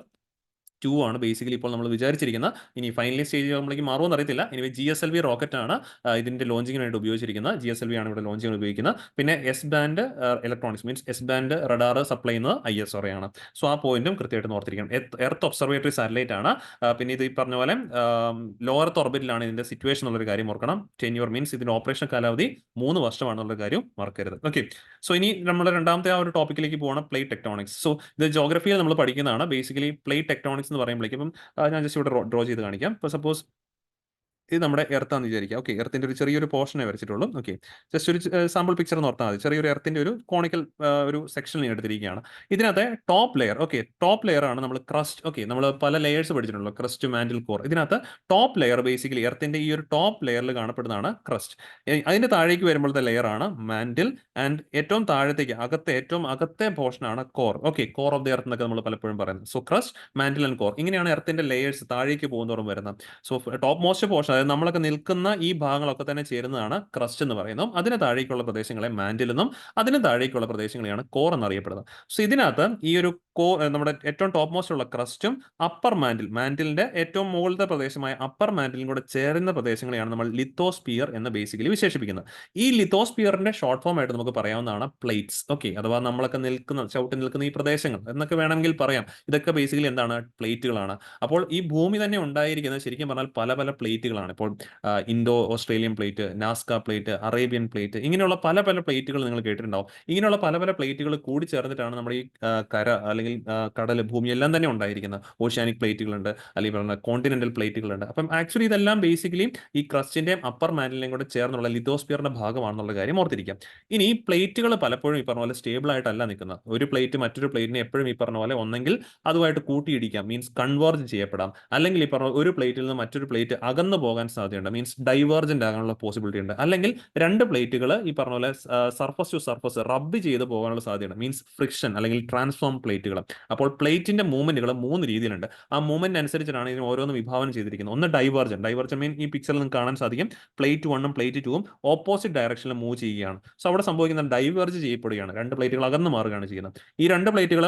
2 ആണ് ബേസിക്കലി ഇപ്പോൾ നമ്മൾ വിചാരിച്ചിരിക്കുന്നത്. ഇനി ഫൈനലി സ്റ്റേജ് ആകുമ്പോഴേക്ക് മാറുമെന്ന് അറിയത്തില്ല. ഇനി GSLV റോക്കറ്റ് ആണ് ഇതിന്റെ ലോഞ്ചിങ്ങിനായിട്ട് ഉപയോഗിച്ചിരിക്കുന്നത്. GSLV ആണ് ഇവിടെ ലോഞ്ചിങ്ങിന് ഉപയോഗിക്കുന്നത്. പിന്നെ S band electronics, means S band radar supply ചെയ്യുന്നത് ISRO ആണ്. സോ ആ പോയിന്റും കൃത്യമായിട്ട് ഓർത്തിരിക്കണം. എർത്ത് ഒബ്സർവേറ്ററി സാറ്റലൈറ്റ് ആണ്. പിന്നെ ഇത് ഈ പറഞ്ഞ പോലെ ലോ എർത്ത് ഓർബിറ്റിലാണ് ഇതിന്റെ സിറ്റുവേഷൻ എന്നുള്ളൊരു കാര്യം ഓർക്കണം. ടെന്യൂർ മീൻസ് ഇതിന്റെ ഓപ്പറേഷൻ കാലാവധി 3 വർഷമാണെന്നുള്ള കാര്യം മറക്കരുത്. ഓക്കെ, സോ ഇനി നമ്മുടെ രണ്ടാമത്തെ ആ ഒരു ടോപ്പിക്കിലേക്ക് പോകണം, പ്ലേറ്റ് ടെക്ടോണിക്സ്. സോ ഇത് ജോഗ്രഫിയിൽ നമ്മൾ പഠിക്കുന്നതാണ്. ബേസിക്കലി പ്ലേറ്റ് ടെക്ടോണിക്സ് എന്ന് പറയുമ്പോഴേക്കും ഞാൻ ജസ്റ്റ് ഇവിടെ ഡ്രോ ചെയ്ത് കാണിക്കാം. ഇപ്പോൾ സപ്പോസ് ഇത് നമ്മുടെ എർത്താന്ന് വിചാരിക്കുക. ഓക്കെ, എർത്തിന്റെ ഒരു ചെറിയൊരു പോർഷനെ വരച്ചിട്ടുള്ളൂ. ഓക്കെ, ജസ്റ്റ് ഒരു സാമ്പിൾ പിക്ചർ എന്ന് ഓർത്താൽ മതി. ചെറിയൊരു എർത്തിന്റെ ഒരു കോണിക്കൽ ഒരു സെക്ഷൻ എടുത്തിരിക്കുകയാണ്. ഇതിനകത്ത് top layer, okay, top layer ആണ് നമ്മൾ ക്രസ്റ്റ്. ഓക്കെ, നമ്മൾ പല ലെയേഴ്സ് പഠിച്ചിട്ടുണ്ടല്ലോ, ക്രസ്റ്റ്, മാന്റിൽ, കോർ. ഇതിനകത്ത് ടോപ്പ് ലെയർ ബേസിക്കലി എർത്തിന്റെ ഈ ഒരു ടോപ്പ് ലെയറിൽ കാണപ്പെടുന്നതാണ് ക്രസ്റ്റ്. അതിന്റെ താഴേക്ക് വരുമ്പോഴത്തെ ലെയർ ആണ് മാന്റിൽ. ആൻഡ് ഏറ്റവും താഴത്തേക്ക് ഏറ്റവും അകത്തെ പോർഷൻ ആണ് core. Okay, core of the earth എന്നൊക്കെ നമ്മൾ പലപ്പോഴും പറയുന്നത്. So crest, mantle and core, ഇങ്ങനെയാണ് എർത്തിന്റെ ലെയേഴ്സ് താഴേക്ക് പോകുന്നതോറും വരുന്നത്. സോ ടോപ്പ് മോസ്റ്റ് പോർഷൻ, അതായത് നമ്മളൊക്കെ നിൽക്കുന്ന ഈ ഭാഗങ്ങളൊക്കെ തന്നെ ചേരുന്നതാണ് ക്രസ്റ്റ് എന്ന് പറയുന്നത്. അതിന് താഴേക്കുള്ള പ്രദേശങ്ങളെ മാന്റിൽ എന്നും അതിന് താഴേക്കുള്ള പ്രദേശങ്ങളെയാണ് കോർ എന്നറിയപ്പെടുന്നത്. സോ ഇതിനകത്ത് ഈ ഒരു നമ്മുടെ ഏറ്റവും ടോപ്പ് മോസ്റ്റ് ഉള്ള ക്രസ്റ്റും അപ്പർ മാന്റിലിന്റെ ഏറ്റവും മുകളിലത്തെ പ്രദേശമായ അപ്പർ മാന്റിലും കൂടെ ചേരുന്ന പ്രദേശങ്ങളെയാണ് നമ്മൾ ലിത്തോസ്പിയർ എന്ന് ബേസിക്കലി വിശേഷിപ്പിക്കുന്നത്. ഈ ലിത്തോസ്പിയറിന്റെ ഷോർട്ട് ഫോം ആയിട്ട് നമുക്ക് പറയാവുന്നതാണ് പ്ലേറ്റ്സ്. ഓക്കെ, അഥവാ നമ്മളൊക്കെ ചവിട്ടി നിൽക്കുന്ന ഈ പ്രദേശങ്ങൾ എന്നൊക്കെ വേണമെങ്കിൽ പറയാം. ഇതൊക്കെ ബേസിക്കലി എന്താണ്? പ്ലേറ്റുകളാണ്. അപ്പോൾ ഈ ഭൂമി തന്നെ ഉണ്ടായിരിക്കുന്നത് ശരിക്കും പറഞ്ഞാൽ പല പല പ്ലേറ്റുകളാണ്. ഇപ്പോൾ Indo Australian plate, Nazca plate, Arabian plate, ഇങ്ങനെയുള്ള പല പല പ്ലേറ്റുകൾ നിങ്ങൾ കേട്ടിട്ടുണ്ടാവും. ഇങ്ങനെയുള്ള പല പല പ്ലേറ്റുകൾ കൂടി ചേർന്നിട്ടാണ് നമ്മുടെ ഈ കര അല്ലെങ്കിൽ കടൽ, ഭൂമി എല്ലാം തന്നെ ഉണ്ടായിരിക്കുന്നത്. ഓഷ്യാനിക് പ്ലേറ്റുകളുണ്ട്, അല്ലെങ്കിൽ പറഞ്ഞ കോണ്ടിനെന്റൽ പ്ലേറ്റുകളുണ്ട്. അപ്പം ആക്ച്വലി ഇതെല്ലാം ബേസിക്കലി ഈ ക്രസ്റ്റിന്റെയും അപ്പർ മാന്റിലെയും കൂടെ ചേർന്നുള്ള ലിത്തോസ്പിയറിന്റെ ഭാഗമാണെന്നുള്ള കാര്യം ഓർത്തിരിക്കാം. ഇനി ഈ പ്ലേറ്റുകൾ പലപ്പോഴും ഈ പറഞ്ഞ പോലെ സ്റ്റേബിൾ ആയിട്ടല്ല നിൽക്കുന്നത്. ഒരു പ്ലേറ്റ് മറ്റൊരു പ്ലേറ്റിനെ എപ്പോഴും ഈ പറഞ്ഞ പോലെ ഒന്നെങ്കിൽ അതുമായിട്ട് കൂട്ടിയിടിക്കാം, മീൻസ് കൺവേർജ് ചെയ്യപ്പെടാം, അല്ലെങ്കിൽ ഈ പറഞ്ഞ ഒരു പ്ലേറ്റിൽ നിന്ന് മറ്റൊരു പ്ലേറ്റ് അകന്നു പോകാൻ സാധ്യതയുണ്ട്, മീൻസ് ഡൈവേർജന്റ് ആകാനുള്ള പോസിബിലിറ്റി ഉണ്ട്. അല്ലെങ്കിൽ രണ്ട് പ്ലേറ്റുകൾ ഈ പറഞ്ഞ പോലെ സർഫസ് ടു സർഫസ് റബ്ബ് ചെയ്ത് പോകാനുള്ള സാധ്യതയുണ്ട്, മീൻസ് ഫ്രിക്ഷൻ അല്ലെങ്കിൽ ട്രാൻസ്ഫോം പ്ലേറ്റുകൾ. അപ്പോൾ പ്ലേറ്റിന്റെ മൂവ്മെന്റുകൾ 3 രീതിയിലുണ്ട്. ആ മൂവ്മെന്റ് അനുസരിച്ചിട്ടാണ് ഇതിന് ഓരോന്ന് വിഭാവനം ചെയ്തിരിക്കുന്നത്. ഒന്ന് ഡൈവേർജൻ മീൻ ഈ പിക്ചറിൽ നിങ്ങൾക്ക് കാണാൻ സാധിക്കും. പ്ലേറ്റ് 1ഉം പ്ലേറ്റ് 2ഉം ഓപ്പോസിറ്റ് ഡയറക്ഷനിൽ മൂവ് ചെയ്യുകയാണ്. സോ അവിടെ സംഭവിക്കുന്ന ഡൈവേർജ് ചെയ്യപ്പെടുകയാണ്, രണ്ട് പ്ലേറ്റുകൾ അകന്നു മാറുകയാണ് ചെയ്യുന്നത്. ഈ രണ്ട് പ്ലേറ്റുകൾ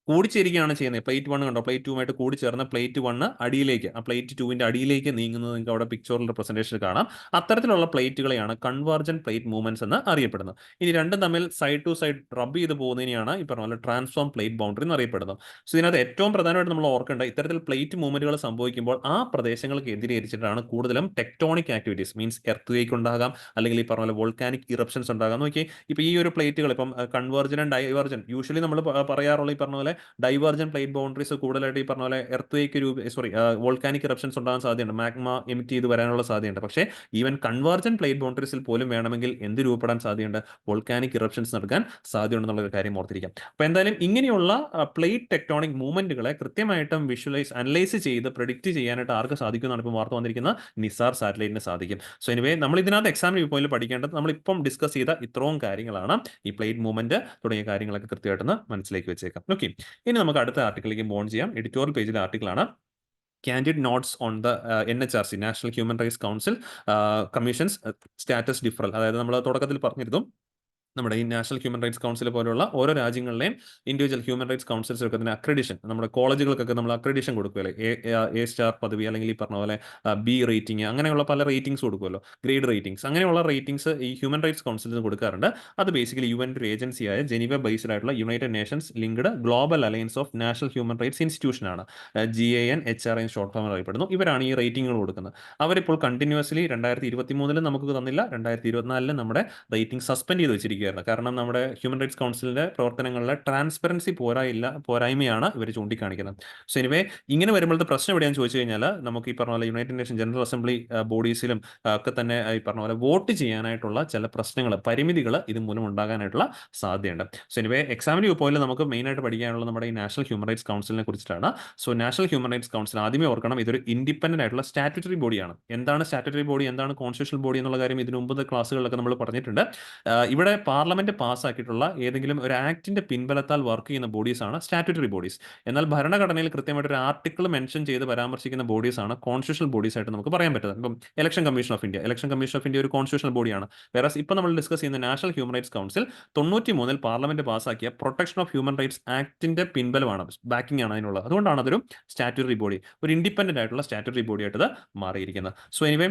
കൂടിച്ചേരുകയാണ് ചെയ്യുന്നത്. പ്ലേറ്റ് 1 കണ്ടോ, പ്ലേറ്റ് 2 ആയിട്ട് കൂടി ചേർന്ന് പ്ലേറ്റ് 1 അടിയിലേക്ക്, ആ പ്ലേറ്റ് 2വിന്റെ അടിയിലേക്ക് നീങ്ങുന്നത് നിങ്ങൾക്ക് അവിടെ പിക്ചറിൽ റെപ്രസെന്റേഷൻ കാണാം. അത്തരത്തിലുള്ള പ്ലേറ്റുകളെയാണ് കൺവേർജൻ പ്ലേറ്റ് മൂവ്മെന്റ്സ് എന്ന് അറിയപ്പെടുന്നത്. ഇനി രണ്ടും തമ്മിൽ സൈഡ് ടു സൈഡ് റബ്ബ് ചെയ്ത് പോകുന്നതിനെയാണ് ഈ പറഞ്ഞ പോലെ ട്രാൻസ്ഫോം പ്ലേറ്റ് ബൗണ്ടറി എന്ന് അറിയപ്പെടുന്നത്. സോ ഇതിനകത്ത് ഏറ്റവും പ്രധാനമായിട്ട് നമ്മൾ ഓർക്കേണ്ട, ഇത്തരത്തിൽ പ്ലേറ്റ് മൂവ്മെന്റുകൾ സംഭവിക്കുമ്പോൾ ആ പ്രദേശങ്ങൾക്ക് എതിരേരിച്ചിട്ടാണ് കൂടുതലും tectonic activities, means earth wake ഉണ്ടാകാം, അല്ലെങ്കിൽ ഈ പറഞ്ഞ പോലെ വോൾക്കാനിക് ഇറപ്ഷൻസ് ഉണ്ടാകാം. നോക്കി, ഇപ്പൊ ഈ ഒരു പ്ലേറ്റുകൾ ഇപ്പം കൺവേർജൻ ആൻഡ് ഡൈവേർജൻ യൂഷ്വലി നമ്മൾ പറയാറുള്ള ഈ പറഞ്ഞ പോലെ ഡൈവേർജൻ പ്ലേറ്റ് ബൗണ്ടറീസ് കൂടുതലായിട്ട് ഈ പറഞ്ഞ പോലെ എർത്ത് വേക്ക് വോൾക്കാനിക് ഇറപ്ഷൻസ് ഉണ്ടാകാൻ സാധ്യതയുണ്ട്, മാഗ്മ എമിറ്റ് ചെയ്ത് വരാനുള്ള സാധ്യതയുണ്ട്. പക്ഷേ ഈവൻ കൺവേർജൻ പ്ലേറ്റ് ബൗണ്ടറീസിൽ പോലും വേണമെങ്കിൽ എന്ത് രൂപപ്പെടാൻ സാധ്യതയുണ്ട്? വോൾക്കാനിക് ഇറപ്ഷൻസ് നടക്കാൻ സാധ്യതയുണ്ടെന്നുള്ള കാര്യം ഓർത്തിരിക്കാം. അപ്പോൾ എന്തായാലും ഇങ്ങനെയുള്ള പ്ലേറ്റ് ടെക്ടോണിക് മൂവ്മെന്റുകളെ കൃത്യമായിട്ടും അനലൈസ് ചെയ്ത് പ്രെഡിക്റ്റ് ചെയ്യാനായിട്ട് ആർക്ക് സാധിക്കുമെന്നാണ് ഇപ്പോൾ വാർത്ത വന്നിരിക്കുന്ന നിസാർ സാറ്റലൈറ്റിന് സാധിക്കും. സോ എനിവേ നമ്മൾ ഇതിനകത്ത് എക്സാം വ്യൂ പോയിന്റിൽ പഠിക്കേണ്ടത് നമ്മളിപ്പം ഡിസ്കസ് ചെയ്ത ഇത്രയും കാര്യങ്ങളാണ്. ഈ പ്ലേറ്റ് മൂവ്മെന്റ് തുടങ്ങിയ കാര്യങ്ങളൊക്കെ കൃത്യമായിട്ടൊന്ന് മനസ്സിലേക്ക് വെച്ചേക്കാം. ഓക്കെ, ഇനി നമുക്ക് അടുത്ത ആർട്ടിക്കിളിലേക്ക് മൂവ് ചെയ്യാം. എഡിറ്റോറിയൽ പേജിലെ ആർട്ടിക്കിളാണ് Candid Notes on the NHRC, national human rights council commissions status deferral. അതായത് നമ്മൾ തുടക്കത്തിൽ പറഞ്ഞിരുന്നു, നമ്മുടെ ഈ നാഷണൽ ഹ്യൂമൻ റൈറ്റ്സ് കൗൺസിൽ പോലുള്ള ഓരോ രാജ്യങ്ങളിലെയും ഇൻഡിവിജ്വൽ ഹ്യൂമൻ റൈറ്റ്സ് കൗൺസിൽസൊക്കെ തന്നെ അക്രഡിഷൻ, നമ്മുടെ കോളേജുകൾക്കൊക്കെ നമ്മൾ അക്രഡിഷൻ കൊടുക്കുമല്ലോ, എ സ്റ്റാർ പദവി, അല്ലെങ്കിൽ ഈ പറഞ്ഞ പോലെ ബി റേറ്റിംഗ്, അങ്ങനെയുള്ള പല റേറ്റിംഗ്സ് കൊടുക്കുമല്ലോ, ഗ്രേഡ് റേറ്റിംഗ്സ്. അങ്ങനെയുള്ള റേറ്റിംഗ്സ് ഈ ഹ്യൂമൻ റൈറ്റ്സ് കൗൺസിലിന് കൊടുക്കാറുണ്ട്. അത് ബേസിക്കലി UN ഒരു ഏജൻസിയായ ജനീവ ബേസ്ഡ് ആയിട്ടുള്ള United Nations linked global alliance of national human rights institution ആണ്, GANHRI ഷോർട്ട് ഫോം അറിയപ്പെടുന്നു. ഇവരാണ് ഈ റേറ്റിംഗുകൾ കൊടുക്കുന്നത്. അവരിപ്പോൾ കണ്ടിന്യൂസ്ലി 2023 നമുക്ക് തന്നില്ല, 2024 നമ്മുടെ റേറ്റിംഗ് സസ്പെൻഡ് ചെയ്ത് വെച്ചിരിക്കുക. കാരണം നമ്മുടെ ഹ്യൂമൻ റൈറ്റ്സ് കൗൺസിലിന്റെ പ്രവർത്തനങ്ങളിലെ ട്രാൻസ്പെറൻസി പോരായ്മയാണ് ഇവർ ചൂണ്ടിക്കാണിക്കുന്നത്. സോ എനിവേ ഇങ്ങനെ വരുമ്പോഴത്തെ പ്രശ്നം എവിടെയാണെന്ന് ചോദിച്ചു കഴിഞ്ഞാൽ, നമുക്ക് ഈ പറഞ്ഞ പോലെ യുണൈറ്റഡ് നേഷൻ ജനറൽ അസംബ്ലി ബോഡീസിലും ഒക്കെ തന്നെ ഈ പറഞ്ഞ പോലെ വോട്ട് ചെയ്യാനായിട്ടുള്ള ചില പ്രശ്നങ്ങൾ, പരിമിതികൾ ഇത് മൂലം ഉണ്ടാകാനായിട്ടുള്ള സാധ്യതയുണ്ട്. സോ എനിവേ എക്സാമിന് വ്യൂ പോയിന്റ് നമുക്ക് മെയിൻ ആയിട്ട് പഠിക്കാനുള്ള നമ്മുടെ ഈ നാഷണൽ ഹ്യൂമൻ റൈറ്റ്സ് കൗൺസിലിനെ കുറിച്ചിട്ടാണ്. So national human rights council ആദ്യമേ ഓർക്കണം, ഇതൊരു ഇൻഡിപെൻഡന്റ് ആയിട്ടുള്ള സ്റ്റാറ്റ്യൂട്ടറി ബോഡിയാണ്. എന്താണ് സ്റ്റാറ്റ്യൂട്ടറി ബോഡി, എന്താണ് കോൺസ്റ്റിറ്റ്യൂഷണൽ ബോഡി എന്നുള്ള കാര്യം ഇതിനു മുമ്പത്തെ ക്ലാസ്സുകളിലൊക്കെ നമ്മൾ പറഞ്ഞിട്ടുണ്ട്. ഇവിടെ പാർലമെന്റ് പാസ്സാക്കിയിട്ടുള്ള ഏതെങ്കിലും ഒരു ആക്ടിന്റെ പിൻബലത്താൽ വർക്ക് ചെയ്യുന്ന ബോഡീസ് ആണ് സ്റ്റാറ്റ്യൂട്ടറി ബോഡീസ്. എന്നാൽ ഭരണഘടനയിൽ കൃത്യമായിട്ട് ഒരു ആർട്ടിക്കിൾ മെൻഷൻ ചെയ്ത് പരാമർശിക്കുന്ന ബോഡീസ് ആണ് കോൺസ്റ്റിറ്റ്യൂഷണൽ ബോഡീസ് ആയിട്ട് നമുക്ക് പറയാൻ പറ്റുന്നത്. ഇപ്പം ഇലക്ഷൻ കമ്മീഷൻ ഓഫ് ഇന്ത്യ ഒരു കോൺസ്റ്റിറ്റ്യൂഷണൽ ബോഡിയാണ്. വേറെ ഇപ്പം നമ്മൾ ഡിസ്കസ് ചെയ്യുന്ന national human rights council 93 parliament പാസ്സാക്കിയ പ്രൊട്ടക്ഷൻ ഓഫ് ഹ്യൂമൻ റൈറ്റ്സ് ആക്ടിന്റെ പിൻബലമാണ്, ബാക്കിംഗ് ആണ് അതിനുള്ളത്. അതുകൊണ്ടാണ് അതൊരു സ്റ്റാറ്റ്യൂട്ടറി ബോഡി, ഒരു ഇൻഡിപെൻഡന്റ് ആയിട്ടുള്ള സ്റ്റാറ്റ്യൂട്ടറി ബോഡി ആയിട്ട് മാറിയിരിക്കുന്നത്. സോ എനിവേ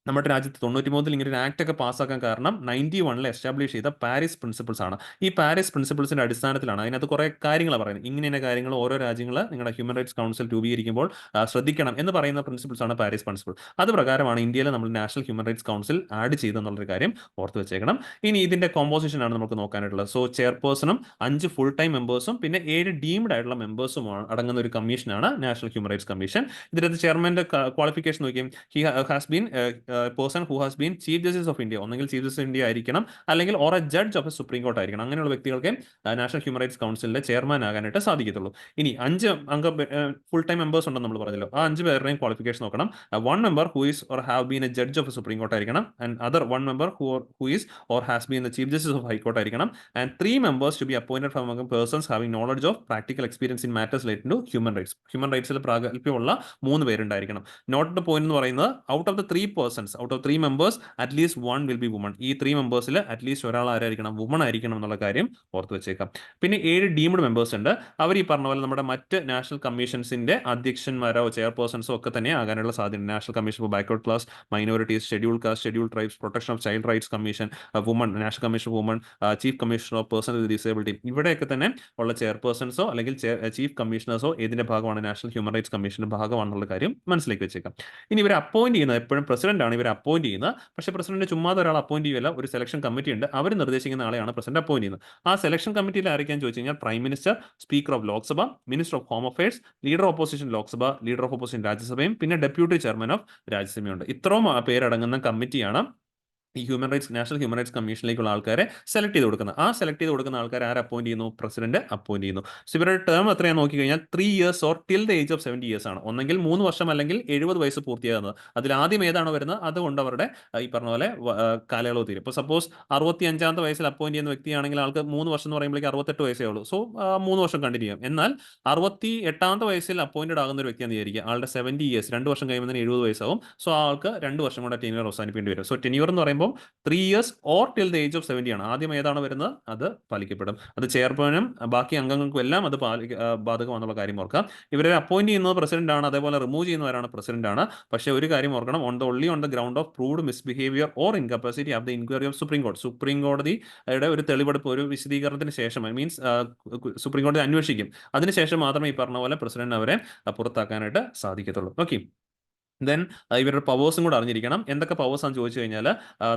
നമ്മുടെ രാജ്യത്ത് 93 ഇങ്ങനെ ഒരു ആക്ട് ഒക്കെ പാസ്സാക്കാൻ കാരണം 91 എസ്റ്റാബ്ലിഷ് ചെയ്ത പാരീസ് പ്രിൻസിപ്പിൾസ് ആണ്. ഈ പാരീസ് പ്രിൻസിപ്പിൾസിന്റെ അടിസ്ഥാനത്തിലാണ് അതിനകത്ത് കുറെ കാര്യങ്ങളാണ് പറയുന്നത്. ഇങ്ങനെ കാര്യങ്ങൾ ഓരോ രാജ്യങ്ങൾ നിങ്ങളുടെ ഹ്യൂമൻ റൈറ്റ്സ് കൗൺസിൽ രൂപീകരിക്കുമ്പോൾ ശ്രദ്ധിക്കണം എന്ന് പറയുന്ന പ്രിൻസിപ്പിൾസ് ആണ് പാരീസ് പ്രിൻസിപ്പിൾ. അത് പ്രകാരമാണ് ഇന്ത്യയിൽ നമ്മൾ national human rights council add ചെയ്തെന്നുള്ളൊരു കാര്യം ഓർത്ത് വെച്ചേക്കണം. ഇനി ഇതിന്റെ കോമ്പോസിഷൻ ആണ് നമുക്ക് നോക്കാനായിട്ടുള്ളത്. സോ ചെയർപേഴ്സണും 5 ഫുൾ ടൈം മെമ്പേഴ്സും പിന്നെ 7 ഡീംഡ് ആയിട്ടുള്ള മെമ്പേഴ്സും അടങ്ങുന്ന ഒരു കമ്മീഷനാണ് നാഷണൽ ഹ്യൂമൻ റൈറ്റ്സ് കമ്മീഷൻ. ഇതിനകത്ത് ചെയർമാന്റെ ക്വാളിഫിക്കേഷൻ നോക്കിയും he has been person who has been chief justice of India, ഒന്നെങ്കിൽ ചീഫ് ജസ്റ്റിസ് ഓഫ് ഇന്ത്യ ആയിരിക്കണം, അല്ലെങ്കിൽ or A judge of a supreme court ആയിരിക്കണം. അങ്ങനെയുള്ള വ്യക്തികൾക്ക് നാഷണൽ ഹ്യൂമൻ റൈറ്റ്സ് കൗൺസിലിന്റെ ചെയർമാൻ ആകാനായിട്ട് സാധിക്കത്തുള്ളൂ. ഇനി 5 അംഗ ഫുൾ ടൈം മെമ്പേഴ്സ് ഉണ്ടെന്ന് നമ്മൾ പറഞ്ഞല്ലോ. ആ 5 പേരുടെയും ക്വാളിഫിക്കേഷൻ നോക്കണം. 1 member who is or have been a judge of a supreme court ആയിരിക്കണം, and other 1 member who is or has been the chief justice of high court ആയിരിക്കണം, and 3 members to be appointed from among persons having knowledge of practical experience in matters related to human rights. ഹ്യൂമൻ റൈറ്റ്സിൽ പ്രാഗൽഭ്യമുള്ള 3 പേരുണ്ടായിരിക്കണം. നോട്ട് ദ പോയിന്റ് എന്ന് പറയുന്നത് out of the 3 persons, out of 3 members at least 1 will be woman. ഈ 3 മെമ്പേഴ്സിൽ അറ്റ്ലീസ്റ്റ് ഒരാൾ ആരായിരിക്കണം, വുമൺ ആയിരിക്കണം എന്നുള്ള കാര്യം ഓർത്ത് വെച്ചേക്കാം. പിന്നെ 7 ഡീംഡ് മെമ്പേഴ്സ് ഉണ്ട്. അവർ ഈ പറഞ്ഞ പോലെ നമ്മുടെ മറ്റ് നാഷണൽ കമ്മീഷൻസിന്റെ അധ്യക്ഷന്മാരോ ചെയർപേഴ്സൺസോ ഒക്കെ തന്നെ ആകാനുള്ള സാധ്യത. National commission for backward class, minorities, schedule caste, schedule tribes, protection of child rights commission, woman, national commission for woman, chief commissioner of person with disability, ഇവിടെയൊക്കെ തന്നെ ഉള്ള ചെയർപേഴ്സൺസോ അല്ലെങ്കിൽ ചീഫ് കമ്മീഷണേഴ്സോ ഇതിന്റെ ഭാഗമാണ്, നാഷണൽ ഹ്യൂമൻ റൈറ്റ്സ് കമ്മീഷന്റെ ഭാഗമാണെന്നുള്ള കാര്യം മനസ്സിലേക്ക് വെച്ചേക്കാം. ഇനി ഇവരെ അപ്പോയിന്റ് ചെയ്യുന്നത് എപ്പോഴും പ്രസിഡന്റ് ആണ് ഇവരെ അപ്പോയിന്റ് ചെയ്യുന്നത്. പക്ഷേ പ്രസിഡന്റ് ചുമ്മാതെ ഒരാൾ അപ്പോയിന്റ് ചെയ്യില്ല, ഒരു സെലക്ഷൻ കമ്മിറ്റി ഉണ്ട്, അവർ നിർദ്ദേശിക്കുന്ന ആളെയാണ് പ്രസിഡന്റ് അപ്പോയിന്റ് ചെയ്യുന്നത്. ആ സെലക്ഷൻ കമ്മിറ്റിയിൽ ആയിരിക്കാൻ ചോദിച്ചു കഴിഞ്ഞാൽ prime minister, speaker of Lok Sabha, minister of home affairs, leader opposition Lok Sabha, leader of opposition രാജ്യസഭയും പിന്നെ ഡെപ്യൂട്ടി ചെയർമാൻ ഓഫ് രാജ്യസഭയുണ്ട്. ഇത്രയും പേരടങ്ങുന്ന കമ്മിറ്റിയാണ് ഈ നാഷണൽ ഹ്യൂമൻ റൈറ്റ്സ് കമ്മീഷനിലേക്കുള്ള ആൾക്കാരെ സെലക്ട് ചെയ്ത് കൊടുക്കുന്നത്. ആ സെലക്ട് ചെയ്ത് കൊടുക്കുന്ന ആൾക്കാരെ ആരെ അപ്പോയിന്റ് ചെയ്യുന്നു? പ്രസിഡന്റ് അപ്പോയിന്റ് ചെയ്യുന്നു. സോ ഇവരുടെ ടേം എത്രയാണെന്ന് നോക്കി കഴിഞ്ഞാൽ 3 years or till the age of 70 years ആണ്. ഒന്നെങ്കിൽ 3 വർഷം അല്ലെങ്കിൽ 70 വയസ്സ് പൂർത്തിയാകുന്നത്. അതിൽ ആദ്യം ഏതാണോ വരുന്നത് അതുകൊണ്ട് അവരുടെ ഈ പറഞ്ഞ പോലെ കാലയളവ് തീരും. ഇപ്പോൾ സപ്പോസ് 65ാമത്തെ വയസ്സിൽ അപ്പോയിന്റ് ചെയ്യുന്ന വ്യക്തിയാണെങ്കിൽ ആൾക്ക് 3 വർഷം എന്ന് പറയുമ്പോഴേക്ക് 68 വയസ്സേ ഉള്ളൂ. സോ 3 വർഷം കണ്ടിന്യൂ ചെയ്യും. എന്നാൽ 68ാമത്തെ വയസ്സിൽ അപ്പോയിന്റഡ് ആകുന്ന ഒരു വ്യക്തിയാണെന്ന് വിചാരിക്കുക, ആളുടെ 70 ഇയേഴ്സ് 2 വർഷം കഴിയുമ്പോൾ 70 വയസ്സാവും. സോ ആൾക്ക് 2 വർഷം കൂടെ ടെന്യൂർ അവസാനിപ്പിക്കേണ്ടി വരും. സോ ടെന്യൂർ എന്ന് പറയുമ്പോൾ 3 years or till the age of 70 ആണ്. ആദ്യം ഏതാണ് വരുന്നത് അത് പാലിക്കപ്പെടും. അത് ചെയർമാനും ബാക്കി അംഗങ്ങൾക്കും എല്ലാം അത് ബാധകമാണെന്നുള്ള കാര്യം ഓർക്കാം. ഇവരെ അപ്പോയിന്റ് ചെയ്യുന്നത് പ്രസിഡന്റ് ആണ്, അതേപോലെ റിമൂവ് ചെയ്യുന്നവരാണ് പ്രസിഡന്റ് ആണ്. പക്ഷേ ഒരു കാര്യം ഓർക്കണം, only on the ground of proved misbehaviour or incapacity of the inquiry of supreme കോടതി. സുപ്രീം കോടതിയുടെ ഒരു തെളിവെടുപ്പ്, ഒരു വിശദീകരണത്തിന് ശേഷം, മീൻസ് സുപ്രീം കോടതി അന്വേഷിക്കും, അതിനുശേഷം മാത്രമേ ഈ പറഞ്ഞ പോലെ പ്രസിഡന്റ് അവരെ പുറത്താക്കാനായിട്ട് സാധിക്കത്തുള്ളൂ. ഓക്കെ, ദെൻ ഇവരുടെ പവേഴ്സും കൂടെ അറിഞ്ഞിരിക്കണം. എന്തൊക്കെ പവേഴ്സ് ആണെന്ന് ചോദിച്ചു കഴിഞ്ഞാൽ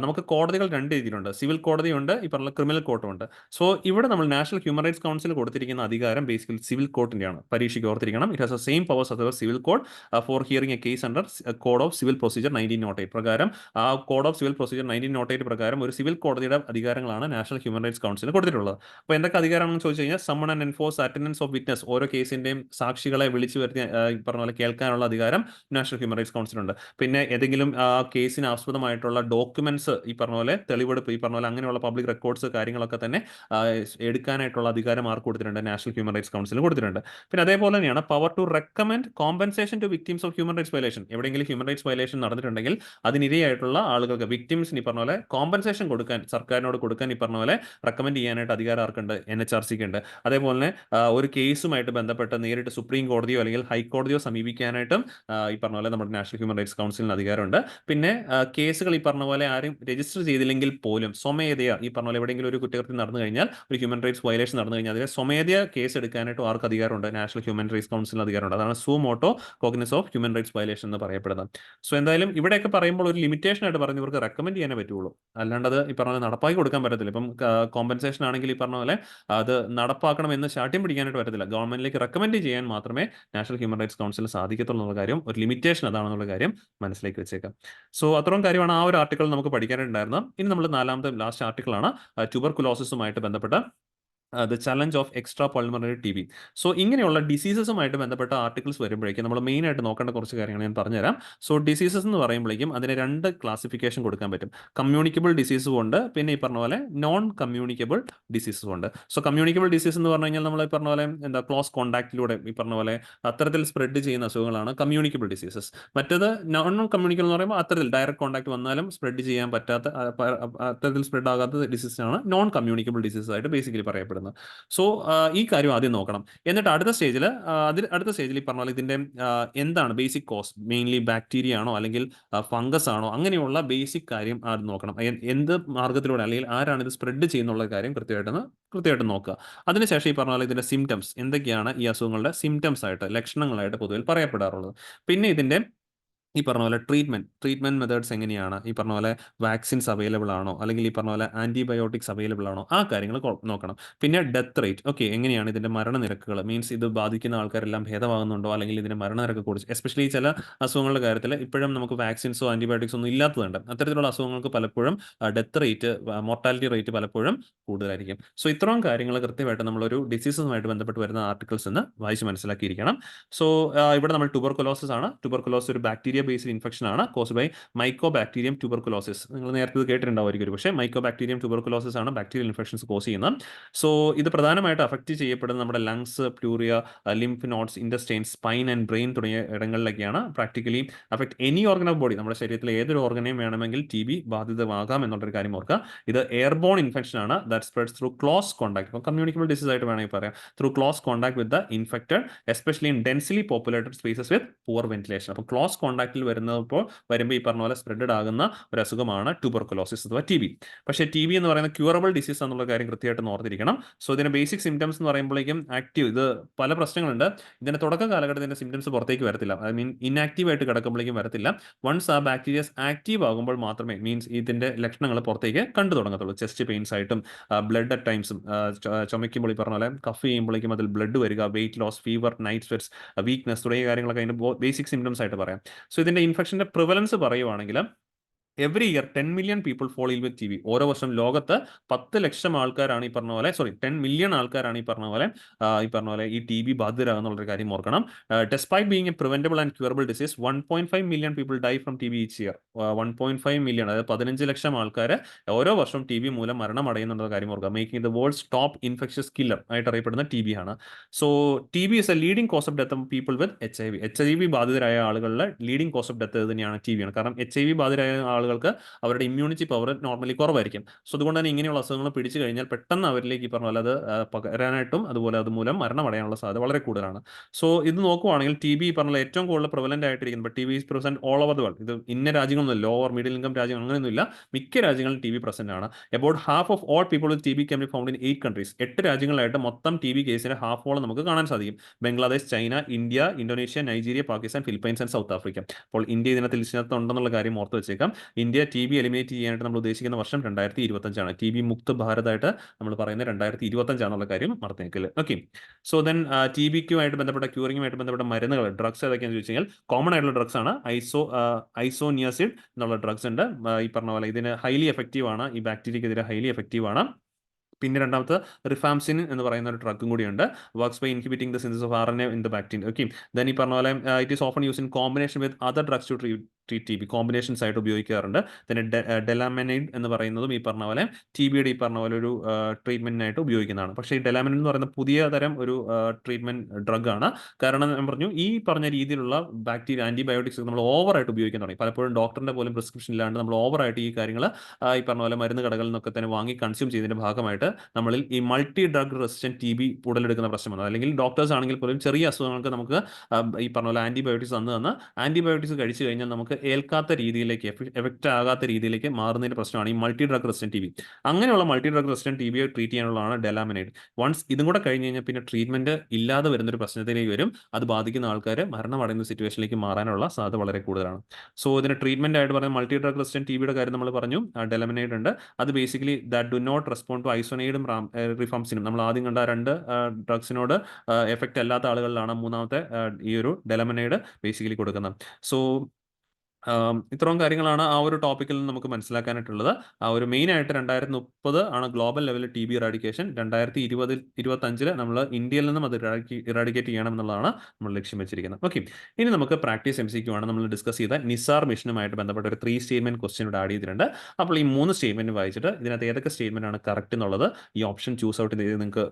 നമുക്ക് കോടതികൾ 2 രീതിയിലുണ്ട്. സിവിൽ കോടതിയുണ്ട്, ഈ പറഞ്ഞ ക്രിമിനൽ കോർട്ടും ഉണ്ട്. സോ ഇവിടെ നമ്മൾ നാഷണൽ ഹ്യൂമൻ റൈറ്റ്സ് കൗൺസിൽ കൊടുത്തിരിക്കുന്ന അധികാരം ബേസിക്കലി സിവിൽ കോർട്ടിന്റെയാണ്. പരീക്ഷയ്ക്ക് ഓർത്തിരിക്കണം. It has the same powers as civil code four hearing A case under code of civil procedure 1908 പ്രകാരം. ആ കോഡ് ഓഫ് സിവിൽ പ്രൊസീജിയർ 1908 പ്രകാരം ഒരു സിവിൽ കോടതിയുടെ അധികാരങ്ങളാണ് നാഷണൽ ഹ്യൂമൻ റൈറ്റ്സ് കൗൺസിൽ കൊടുത്തിട്ടുള്ളത്. അപ്പോൾ എന്തൊക്കെ അധികാരമാണെന്ന് ചോദിച്ചു കഴിഞ്ഞാൽ summon and enforce attendance of witness, ഓരോ കേസിന്റെയും സാക്ഷികളെ വിളിച്ചു വരുത്തി പറഞ്ഞ പോലെ കേൾക്കാനുള്ള അധികാരം നാഷണൽ ഹ്യൂമൻ റൈറ്റ്സ് കൗൺസിലുണ്ട്. പിന്നെ ഏതെങ്കിലും കേസിന് ആസ്പദമായിട്ടുള്ള ഡോക്യുമെന്റ്സ്, ഈ പറഞ്ഞ പോലെ തെളിവെടുപ്പ്, ഈ പറഞ്ഞ പോലെ അങ്ങനെയുള്ള പബ്ലിക് റെക്കോർഡ്സ് കാര്യങ്ങളൊക്കെ തന്നെ എടുക്കാനായിട്ടുള്ള അധികാരം ആർക്ക് കൊടുത്തിട്ടുണ്ട്? നാഷണൽ ഹ്യൂമൻ റൈറ്റ്സ് കൗൺസിൽ കൊടുത്തിട്ടുണ്ട്. പിന്നെ അതേപോലെ തന്നെയാണ് power to recommend compensation to victims of human rights violation. എവിടെയെങ്കിലും ഹ്യൂമൻ റൈറ്റ്സ് വയലേഷൻ നടന്നിട്ടുണ്ടെങ്കിൽ അതിനിരയായിട്ടുള്ള ആളുകൾക്ക്, വിക്ടിംസിന് ഈ പറഞ്ഞ പോലെ കോമ്പൻസേഷൻ കൊടുക്കാൻ, സർക്കാരിനോട് കൊടുക്കാൻ ഈ പറഞ്ഞ പോലെ റെക്കമെൻഡ് ചെയ്യാനായിട്ട് അധികാരം ആർക്കുണ്ട്? NHRCക്ക് ഉണ്ട്. അതേപോലെ തന്നെ ഒരു കേസുമായിട്ട് ബന്ധപ്പെട്ട് നേരിട്ട് സുപ്രീം കോടതിയോ അല്ലെങ്കിൽ ഹൈക്കോടതിയോ സമീപിക്കാനായിട്ടും ഈ പറഞ്ഞ പോലെ നമ്മുടെ നാഷണൽ ഹ്യൂമൻ റൈറ്റ്സ് കൗൺസിലിന് അധികാരമുണ്ട്. പിന്നെ കേസുകൾ ഈ പറഞ്ഞ പോലെ ആരും രജിസ്റ്റർ ചെയ്തില്ലെങ്കിൽ പോലും സ്വമേധയാ, ഈ പറഞ്ഞ പോലെ എവിടെയെങ്കിലും ഒരു കുറ്റകൃത്യം നടന്നു കഴിഞ്ഞാൽ, ഒരു ഹ്യൂമൻ റൈറ്റ്സ് വയലേഷൻ നടന്നു കഴിഞ്ഞാൽ അതിനെ സ്വമേധയാ കേസ് എടുക്കാനായിട്ട് ആർക്ക് അധികാരമുണ്ട്? നാഷണൽ ഹ്യൂമൻ റൈറ്റ്സ് കൗൺസിലിന് അധികാരമുണ്ട്. അതാണ് suo motu cognizance of human rights violation എന്ന് പറയപ്പെടുന്നത്. സോ എന്തായാലും ഇവിടെയൊക്കെ പറയുമ്പോൾ ഒരു ലിമിറ്റേഷൻ ആയിട്ട് പറഞ്ഞ് ഇവർക്ക് റെക്കമെൻഡ് ചെയ്യാനേ പറ്റുള്ളൂ, അല്ലാണ്ട് അത് ഈ പറഞ്ഞ പോലെ നടപ്പാക്കി കൊടുക്കാൻ പറ്റത്തില്ല. ഇപ്പം കോമ്പൻസേഷൻ ആണെങ്കിൽ ഈ പറഞ്ഞ പോലെ അത് നടപ്പാക്കണം എന്ന് ശാഠ്യം പിടിക്കാനായിട്ട് പറ്റത്തില്ല. ഗവൺമെന്റിലേക്ക് റെക്കമെൻഡ് ചെയ്യാൻ മാത്രമേ നാഷണൽ ഹ്യൂമൻ റൈറ്റ്സ് കൗൺസിൽ സാധിക്കത്തുള്ളൂ എന്നുള്ള കാര്യം, ഒരു ലിമിറ്റേഷൻ അതാണെന്നുള്ള കാര്യം മനസ്സിലേക്ക് വെച്ചേക്കാം. സോ അത്രയും കാര്യമാണ് ആ ഒരു ആർട്ടിക്കിൾ നമുക്ക് പഠിക്കാനായിട്ടുണ്ടായിരുന്നത്. ഇനി നമ്മൾ 4ാമത്തെ ലാസ്റ്റ് ആർട്ടിക്കിളാണ് ട്യൂബർകുലോസിസുമായിട്ട് ബന്ധപ്പെട്ട the challenge of extra pulmonary TB. So ഇങ്ങനെയുള്ള ഡിസീസസുമായിട്ട് ബന്ധപ്പെട്ട ആർട്ടിക്കിൾസ് വരുമ്പോഴേക്കും നമ്മൾ മെയിൻ ആയിട്ട് നോക്കേണ്ട കുറച്ച് കാര്യങ്ങൾ ഞാൻ പറഞ്ഞുതരാം. സോ ഡിസീസസ് എന്ന് പറയുമ്പോഴേക്കും അതിന് 2 ക്ലാസിഫിക്കേഷൻ കൊടുക്കാൻ പറ്റും. കമ്മ്യൂണിക്കബിൾ ഡിസീസും ഉണ്ട്, പിന്നെ ഈ പറഞ്ഞ പോലെ നോൺ കമ്മ്യൂണിക്കബിൾ ഡിസീസും ഉണ്ട്. സോ കമ്മ്യൂണിക്കബിൾ ഡിസീസ് എന്ന് പറഞ്ഞു കഴിഞ്ഞാൽ നമ്മൾ ഈ പറഞ്ഞ പോലെ എന്താ ക്ലോസ് കോൺടാക്റ്റിലൂടെ ഈ പറഞ്ഞ പോലെ അത്തരത്തിൽ സ്പ്രെഡ് ചെയ്യുന്ന അസുഖങ്ങളാണ് കമ്മ്യൂണിക്കബിൾ ഡിസീസസ്. മറ്റേത് നോൺ കമ്മ്യൂണിക്കബിൾ എന്ന് പറയുമ്പോൾ അത്തരത്തിൽ ഡയറക്റ്റ് കോൺടാക്ട് വന്നാലും സ്പ്രെഡ് ചെയ്യാൻ പറ്റാത്ത, അത്തരത്തിൽ സ്പ്രെഡ് ആകാത്ത ഡിസീസാണ് നോൺ കമ്മ്യൂണിക്കബിൾ ഡിസീസ് ആയിട്ട് ബേസിക്കലി പറയപ്പെടുന്നത്. പറയപ്പെടുന്നത്. സോ ഈ കാര്യം ആദ്യം നോക്കണം. എന്നിട്ട് അടുത്ത സ്റ്റേജിൽ ഈ പറഞ്ഞ പോലെ ഇതിന്റെ എന്താണ് ബേസിക് കോസ്, മെയിൻലി ബാക്ടീരിയ ആണോ അല്ലെങ്കിൽ ഫംഗസ് ആണോ, അങ്ങനെയുള്ള ബേസിക് കാര്യം ആദ്യം നോക്കണം. എന്ത് മാർഗത്തിലൂടെ അല്ലെങ്കിൽ ആരാണ് ഇത് സ്പ്രെഡ് ചെയ്യുന്നുള്ള കാര്യം കൃത്യമായിട്ട് നോക്കുക. അതിനുശേഷം ഈ പറഞ്ഞ പോലെ ഇതിന്റെ സിംറ്റംസ് എന്തൊക്കെയാണ്, ഈ അസുഖങ്ങളുടെ സിംറ്റംസ് ആയിട്ട് ലക്ഷണങ്ങളായിട്ട് പൊതുവിൽ പറയപ്പെടാറുള്ളത്. പിന്നെ ഇതിന്റെ ഈ പറഞ്ഞ പോലെ ട്രീറ്റ്മെന്റ് മെത്തേഡ്സ് എങ്ങനെയാണ്, ഈ പറഞ്ഞ പോലെ വാക്സിൻസ് അവൈലബിൾ ആണോ അല്ലെങ്കിൽ ഈ പറഞ്ഞ പോലെ ആന്റിബയോട്ടിക്സ് അവൈലബിൾ ആണോ, ആ കാര്യങ്ങൾ നോക്കണം. പിന്നെ ഡെത്ത് റേറ്റ്, ഓക്കെ, എങ്ങനെയാണ് ഇതിന്റെ മരണനിരക്കുകൾ, മീൻസ് ഇത് ബാധിക്കുന്ന ആൾക്കാരെല്ലാം ഭേദമാകുന്നുണ്ടോ അല്ലെങ്കിൽ ഇതിന്റെ മരണനിരക്ക് കൂടി, എസ്പെഷ്യലി ചില അസുഖങ്ങളുടെ കാര്യത്തിൽ ഇപ്പോഴും നമുക്ക് വാക്സിൻസോ ആന്റിബയോട്ടിക്സോ ഒന്നും ഇല്ലാത്തതുണ്ട്. അത്തരത്തിലുള്ള അസുഖങ്ങൾക്ക് പലപ്പോഴും ഡെത്ത് റേറ്റ്, മോർട്ടാലിറ്റി റേറ്റ് പലപ്പോഴും കൂടുതലായിരിക്കും. സോ ഇത്രയും കാര്യങ്ങൾ കൃത്യമായിട്ട് നമ്മളൊരു ഡിസീസുമായിട്ട് ബന്ധപ്പെട്ട് വരുന്ന ആർട്ടിക്കിൾസ് എന്ന് വായിച്ച് മനസ്സിലാക്കിയിരിക്കണം. സോ ഇവിടെ നമ്മൾ ട്യൂബർകുലോസിസ് ആണ്. ട്യൂബർകുലോസിസ് ഒരു ബാക്ടീരിയ ബേസ്ഡ് ഇൻഫെക്ഷൻ ആണ്, കോസ്ഡ് ബൈ മൈക്കോബാക്ടീരിയം ട്യൂബർകുലോസിസ്. നിങ്ങൾ നേരത്തെ ഇത് കേട്ടിട്ടുണ്ടാവുമായിരിക്കും. പക്ഷേ മൈക്കോബാക്ടീരിയം ട്യൂബർകുലോസിസ് ആണ് ബാക്ടീരിയൽ ഇൻഫെക്ഷൻസ് കോസ് ചെയ്യുന്നത്. സോ ഇത് പ്രധാനമായിട്ട് അഫക്റ്റ് ചെയ്യപ്പെടുന്ന നമ്മുടെ lungs, pleura, lymph nodes, intestines, spine and brain തുടങ്ങിയ ഇടങ്ങളിലൊക്കെയാണ്. Practically affect any organ of body, നമ്മുടെ ശരീരത്തിലെ ഏതൊരു ഓർഗനെയും വേണമെങ്കിൽ TB ബാധിതമാകാം എന്നുള്ളൊരു കാര്യം ഓർക്കുക. ഇത് എയർബോൺ ഇൻഫെക്ഷൻ ആണ്, that spreads through close contact, ഇപ്പോൾ കമ്മ്യൂണിക്കബിൾ ഡിസീസ് ആയിട്ട് വേണമെങ്കിൽ പറയാം, through close contact with the infected, especially in densely populated spaces with poor ventilation. അപ്പോൾ ക്ലോസ് കോൺടാക്റ്റിൽ വരുമ്പോൾ ഈ പറഞ്ഞ പോലെ സ്പ്രെഡ് ആകുന്ന ഒരു അസുഖമാണ് ട്യൂബർകുലോസിസ് അഥവാ TB. പക്ഷേ TB എന്ന് പറയുന്ന ക്യൂറബിൾ ഡിസീസ് എന്നുള്ള കാര്യം കൃത്യമായിട്ട് ഓർത്തിരിക്കണം. സോ ഇതിന്റെ ബേസിക് സിംറ്റംസ് എന്ന് പറയുമ്പോഴേക്കും ഇത് പല പ്രശ്നങ്ങളുണ്ട്. ഇതിന്റെ തുടക്ക കാലഘട്ടത്തിന്റെ സിംറ്റംസ് പുറത്തേക്ക് വരത്തില്ല, ഐ മീൻ ഇനാക്റ്റീവ് ആയിട്ട് കിടക്കുമ്പോഴേക്കും വരത്തില്ല. വൺസ് ആ ബാക്ടീരിയസ് ആക്റ്റീവ് ആകുമ്പോൾ മാത്രമേ, മീൻസ് ഇതിന്റെ ലക്ഷണങ്ങൾ പുറത്തേക്ക് കണ്ടു തുടങ്ങത്തുള്ളൂ. ചെസ്റ്റ് പെയിൻസ് ആയിട്ടും ബ്ലഡ് അറ്റ് ടൈംസും, ചുമയ്ക്കുമ്പോൾ ഈ പറഞ്ഞ പോലെ കഫ് ചെയ്യുമ്പോഴേക്കും അതിൽ ബ്ലഡ് വരിക, weight loss, fever, night sweats, weakness തുടങ്ങിയ കാര്യങ്ങളൊക്കെ അതിന്റെ ബേസിക് സിംറ്റംസ് ആയിട്ട് പറയാം. സോ ഇതിന്റെ ഇൻഫെക്ഷന്റെ പ്രിവലൻസ് പറയുവാണെങ്കിൽ every year 10 million people fall ill with TB. ഓരോ വർഷം ലോകത്ത് 10 ലക്ഷം ആൾക്കാരാണ് ഈ പറഞ്ഞ പോലെ 10 മില്യൺ ആൾക്കാരാണ് ഈ പറഞ്ഞ പോലെ ഈ TB ബാധിതരാകുന്നുള്ള കാര്യം ഓർക്കണം. Despite being A preventable and curable disease, 1.5 million people dye from TB each year. 1.5 million, അതായത് 15 ലക്ഷം ആൾക്കാർ ഓരോ വർഷം TB മൂലം മരണമടയുന്നുള്ള കാര്യം ഓർക്കുക. Making the world's top infectious killer ആയിട്ട് അറിയപ്പെടുന്ന TB ആണ്. So TB is a leading cause of death people with HIV ബാധിതരായ ആളുകളുടെ ലീഡിംഗ് കോസ് ഓഫ് ഡെത്ത് തന്നെയാണ് TB ആണ്. കാരണം HIV ബാധിതരായ ആളുകൾക്ക് അവരുടെ ഇമ്മ്യൂണിറ്റി പവർ നോർമലി കുറവായിരിക്കും. സോ അതുകൊണ്ട് തന്നെ ഇങ്ങനെയുള്ള അസുഖങ്ങൾ പിടിച്ചു കഴിഞ്ഞാൽ പെട്ടെന്ന് അവരിലേക്ക് ഈ പറഞ്ഞ പോലെ അത് പകരാനായിട്ടും അതുപോലെ അതുമൂലം മരണമടയാനുള്ള സാധ്യത വളരെ കൂടുതലാണ്. സോ ഇത് നോക്കുവാണെങ്കിൽ TB പറഞ്ഞ ഏറ്റവും കൂടുതൽ പ്രിവലന്റ് ആയിട്ടിരിക്കുന്നത്, TB is present all over the world. ഇത് ഇന്ന രാജ്യങ്ങളൊന്നും, ലോവർ മിഡിൽ ഇൻകം രാജ്യങ്ങൾ അങ്ങനെയൊന്നുമില്ല, മിക്ക രാജ്യങ്ങളിൽ TB പ്രസന്റ് ആണ്. About half of all people with TB can be found in 8 countries. 8 രാജ്യങ്ങളായിട്ട് മൊത്തം TB കേസിന്റെ ഹാഫോളം നമുക്ക് കാണാൻ സാധിക്കും. Bangladesh, China, India, Indonesia, Nigeria, Pakistan, Philippines and south Africa. അപ്പോൾ ഇന്ത്യ ഇതിനകത്ത് ഉണ്ടെന്നുള്ള കാര്യം ഓർത്ത് വെച്ചേക്കാം. ഇന്ത്യ TB എലിമിനേറ്റ് ചെയ്യാനായിട്ട് നമ്മൾ ഉദ്ദേശിക്കുന്ന വർഷം 2025 TB മുക്ത് ഭാരതമായിട്ട് നമ്മൾ പറയുന്നത് 2025 കാര്യം മറന്നേക്കല്. ഓക്കെ, സോ ദെൻ TBക്കുമായിട്ട് ബന്ധപ്പെട്ട ക്യൂറിങ്ങുമായിട്ട് ബന്ധപ്പെട്ട മരുന്നുകൾ, ഡ്രഗ്സ് ഏതൊക്കെയാണെന്ന് ചോദിച്ചു കഴിഞ്ഞാൽ കോമൺ ആയിട്ടുള്ള ഡ്രഗ്സ് ആണ്. ഐസോനിയാസിഡ് എന്നുള്ള ഡ്രഗ്സ് ഉണ്ട്. ഈ പറഞ്ഞ പോലെ ഇതിന് ഹൈലി എഫക്റ്റീവ് ആണ്, ഈ ബാക്ടീരിയക്കെതിരെ ഹൈലി എഫക്റ്റീവ് ആണ്. പിന്നെ രണ്ടാമത്തെ റിഫാംസിൻ എന്ന് പറയുന്ന ഒരു ഡ്രഗും കൂടിയുണ്ട്. Works by inhibiting the synthesis of RNA in the bacteria. Okay, then ഈ പറഞ്ഞ പോലെ it is often use in combination with other drugs to treat TB. Combinations ആയിട്ട് ഉപയോഗിക്കാറുണ്ട്. പിന്നെ ഡെലാമിനൈഡ് എന്ന് പറയുന്നതും ഈ പറഞ്ഞ പോലെ TBയുടെ ഈ പറഞ്ഞ പോലെ ഒരു ട്രീറ്റ്മെന്റിനായിട്ട് ഉപയോഗിക്കുന്നതാണ്. പക്ഷേ ഈ ഡെലാമിനൈഡ് എന്ന് പറയുന്ന പുതിയ തരം ഒരു ട്രീറ്റ്മെന്റ് ഡ്രഗ് ആണ്. കാരണം ഞാൻ പറഞ്ഞു, ഈ പറഞ്ഞ രീതിയിലുള്ള ബാക്ടീരിയ ആന്റിബയോട്ടിക്സ് നമ്മൾ ഓവറായിട്ട് ഉപയോഗിക്കാൻ തുടങ്ങി. പലപ്പോഴും ഡോക്ടറിന്റെ പോലും പ്രിസ്ക്രിപ്ഷൻ ഇല്ലാണ്ട് നമ്മൾ ഓവറായിട്ട് ഈ കാര്യങ്ങൾ ഈ പറഞ്ഞ പോലെ മരുന്ന് കടകളിൽ നിന്നൊക്കെ തന്നെ വാങ്ങി കൺസ്യൂം ചെയ്തതിന്റെ ഭാഗമായിട്ട് നമ്മളിൽ ഈ മൾട്ടി ഡ്രഗ് റെസിസ്റ്റന്റ് TB ഉടലെടുക്കുന്ന പ്രശ്നമാണ്. അല്ലെങ്കിൽ ഡോക്ടേഴ്സ് ആണെങ്കിൽ പോലും ചെറിയ അസുഖങ്ങൾക്ക് നമുക്ക് ഈ പറഞ്ഞ പോലെ ആന്റിബയോട്ടിക്സ് തന്ന് ആന്റിബയോട്ടിക്സ് കഴിച്ചു കഴിഞ്ഞാൽ നമുക്ക് ഏൽക്കാത്ത രീതിയിലേക്ക്, എഫക്റ്റ് ആകാത്ത രീതിയിലേക്ക് മാറുന്നതിന്റെ പ്രശ്നമാണ് ഈ മൾട്ടി ഡ്രഗ് റെസിസ്റ്റന്റ് TB. അങ്ങനെയുള്ള multi drug resistant TB treat ചെയ്യാനുള്ളതാണ് ഡെലാമിനൈഡ്. വൺസ് ഇതും കൂടെ കഴിഞ്ഞ് കഴിഞ്ഞാൽ പിന്നെ ട്രീറ്റ്മെന്റ് ഇല്ലാതെ വരുന്നൊരു പ്രശ്നത്തിലേക്ക് വരും. അത് ബാധിക്കുന്ന ആൾക്കാർ മരണമടയുന്ന സിറ്റുവേഷനിലേക്ക് മാറാനുള്ള സാധ്യത വളരെ കൂടുതലാണ്. സോ ഇതിന് ട്രീറ്റ്മെന്റ് ആയിട്ട് പറയുന്ന മൾട്ടി ഡ്രഗ് റെസിസ്റ്റന്റ് TBയുടെ കാര്യം നമ്മൾ പറഞ്ഞു. ഡെലാമിനൈഡ് ഉണ്ട്. അത് basically that do not respond to ഐസോനൈഡും റിഫാംസിനും, നമ്മൾ ആദ്യം കണ്ട രണ്ട് ഡ്രഗ്സിനോട് എഫക്റ്റ് അല്ലാത്ത ആളുകളിലാണ് മൂന്നാമത്തെ ഈ ഒരു ഡെലമനൈഡ് ബേസിക്കലി കൊടുക്കുന്നത്. സോ ഇത്രയും കാര്യങ്ങളാണ് ആ ഒരു ടോപ്പിക്കിൽ നിന്ന് നമുക്ക് മനസ്സിലാക്കാനായിട്ടുള്ളത്. ആ ഒരു മെയിൻ ആയിട്ട് 2030 ആണ് ഗ്ലോബൽ ലെവലിൽ TB ഇറാഡിക്കേഷൻ. 2025 നമ്മൾ ഇന്ത്യയിൽ നിന്നും അത് ഇറാഡിക്കേറ്റ് ചെയ്യണം എന്നുള്ളതാണ് നമ്മൾ ലക്ഷ്യം വെച്ചിരിക്കുന്നത്. ഓക്കെ, ഇനി നമുക്ക് പ്രാക്ടീസ് MCQ ആണ് നമ്മൾ ഡിസ്കസ് ചെയ്ത നിസാർ മിഷനുമായിട്ട് ബന്ധപ്പെട്ട ഒരു 3 സ്റ്റേറ്റ്മെന്റ് ക്വസ്റ്റ്യൻ ഇവിടെ ആഡ് ചെയ്തിട്ടുണ്ട്. അപ്പോൾ ഈ 3 സ്റ്റേറ്റ്മെന്റ് വായിച്ചിട്ട് ഇതിനകത്ത് ഏതൊക്കെ സ്റ്റേറ്റ്മെന്റ് ആണ് കറക്റ്റ് എന്നുള്ളത് ഈ ഓപ്ഷൻ ചൂസ് ഔട്ട് ചെയ്ത് നിങ്ങൾക്ക്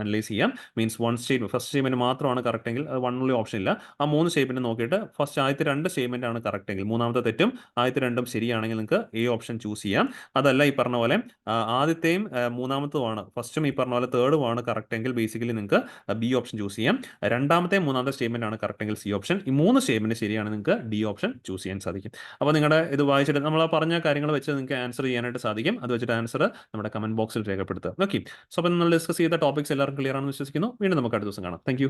അനലൈസ് ചെയ്യാം. മീൻസ് ഫസ്റ്റ് സ്റ്റേറ്റ്മെന്റ് മാത്രമാണ് കറക്റ്റ് എങ്കിൽ അത് ഓൺലി ഓപ്ഷൻ ഇല്ല. ആ 3 സ്റ്റേറ്റ്മെന്റ് നോക്കിയിട്ട് ഫസ്റ്റ് ആദ്യത്തെ 2 സ്റ്റേറ്റ്മെന്റ് ആണ് കറക്റ്റ് എങ്കിൽ ശരിയാണെങ്കിൽ, മൂന്നാമത്തെ തെറ്റും ആദ്യത്തെ രണ്ടും ശരിയാണെങ്കിൽ നിങ്ങൾക്ക് എ ഓപ്ഷൻ ചൂസ് ചെയ്യാം. അതല്ല ഈ പറഞ്ഞ പോലെ ആദ്യത്തെയും മൂന്നാമത്തതുമാണ്, ഫസ്റ്റും ഈ പറഞ്ഞ പോലെ തേർഡുമാണ് കറക്റ്റ് എങ്കിൽ ബേസിക്കലി നിങ്ങൾക്ക് ബി ഓപ്ഷൻ ചൂസ് ചെയ്യാം. രണ്ടാമത്തെ മൂന്നാമത്തെ സ്റ്റേറ്റ്മെന്റ് ആണ് കറക്റ്റ് എങ്കിൽ സി ഓപ്ഷൻ. ഈ 3 സ്റ്റേറ്റ്മെന്റ് ശരിയാണ് നിങ്ങൾക്ക് ഡി ഓപ്ഷൻ ചൂസ് ചെയ്യാൻ സാധിക്കും. അപ്പോൾ നിങ്ങളുടെ ഇത് വായിച്ചിട്ട് നമ്മൾ ആ പറഞ്ഞ കാര്യങ്ങൾ വെച്ച് നിങ്ങൾക്ക് ആൻസർ ചെയ്യാനായിട്ട് സാധിക്കും. അത് വെച്ചിട്ട് ആൻസർ നമ്മുടെ കമന്റ് ബോക്സിൽ രേഖപ്പെടുത്തുക. ഓക്കെ, സോ അപ്പോൾ നമ്മൾ ഡിസ്കസ് ചെയ്ത ടോപ്പിക്സ് എല്ലാവർക്കും ക്ലിയർ ആണെന്ന് വിശ്വസിക്കുന്നു. വീണ്ടും നമുക്ക് അടുത്ത ദിവസം കാണാം. താങ്ക്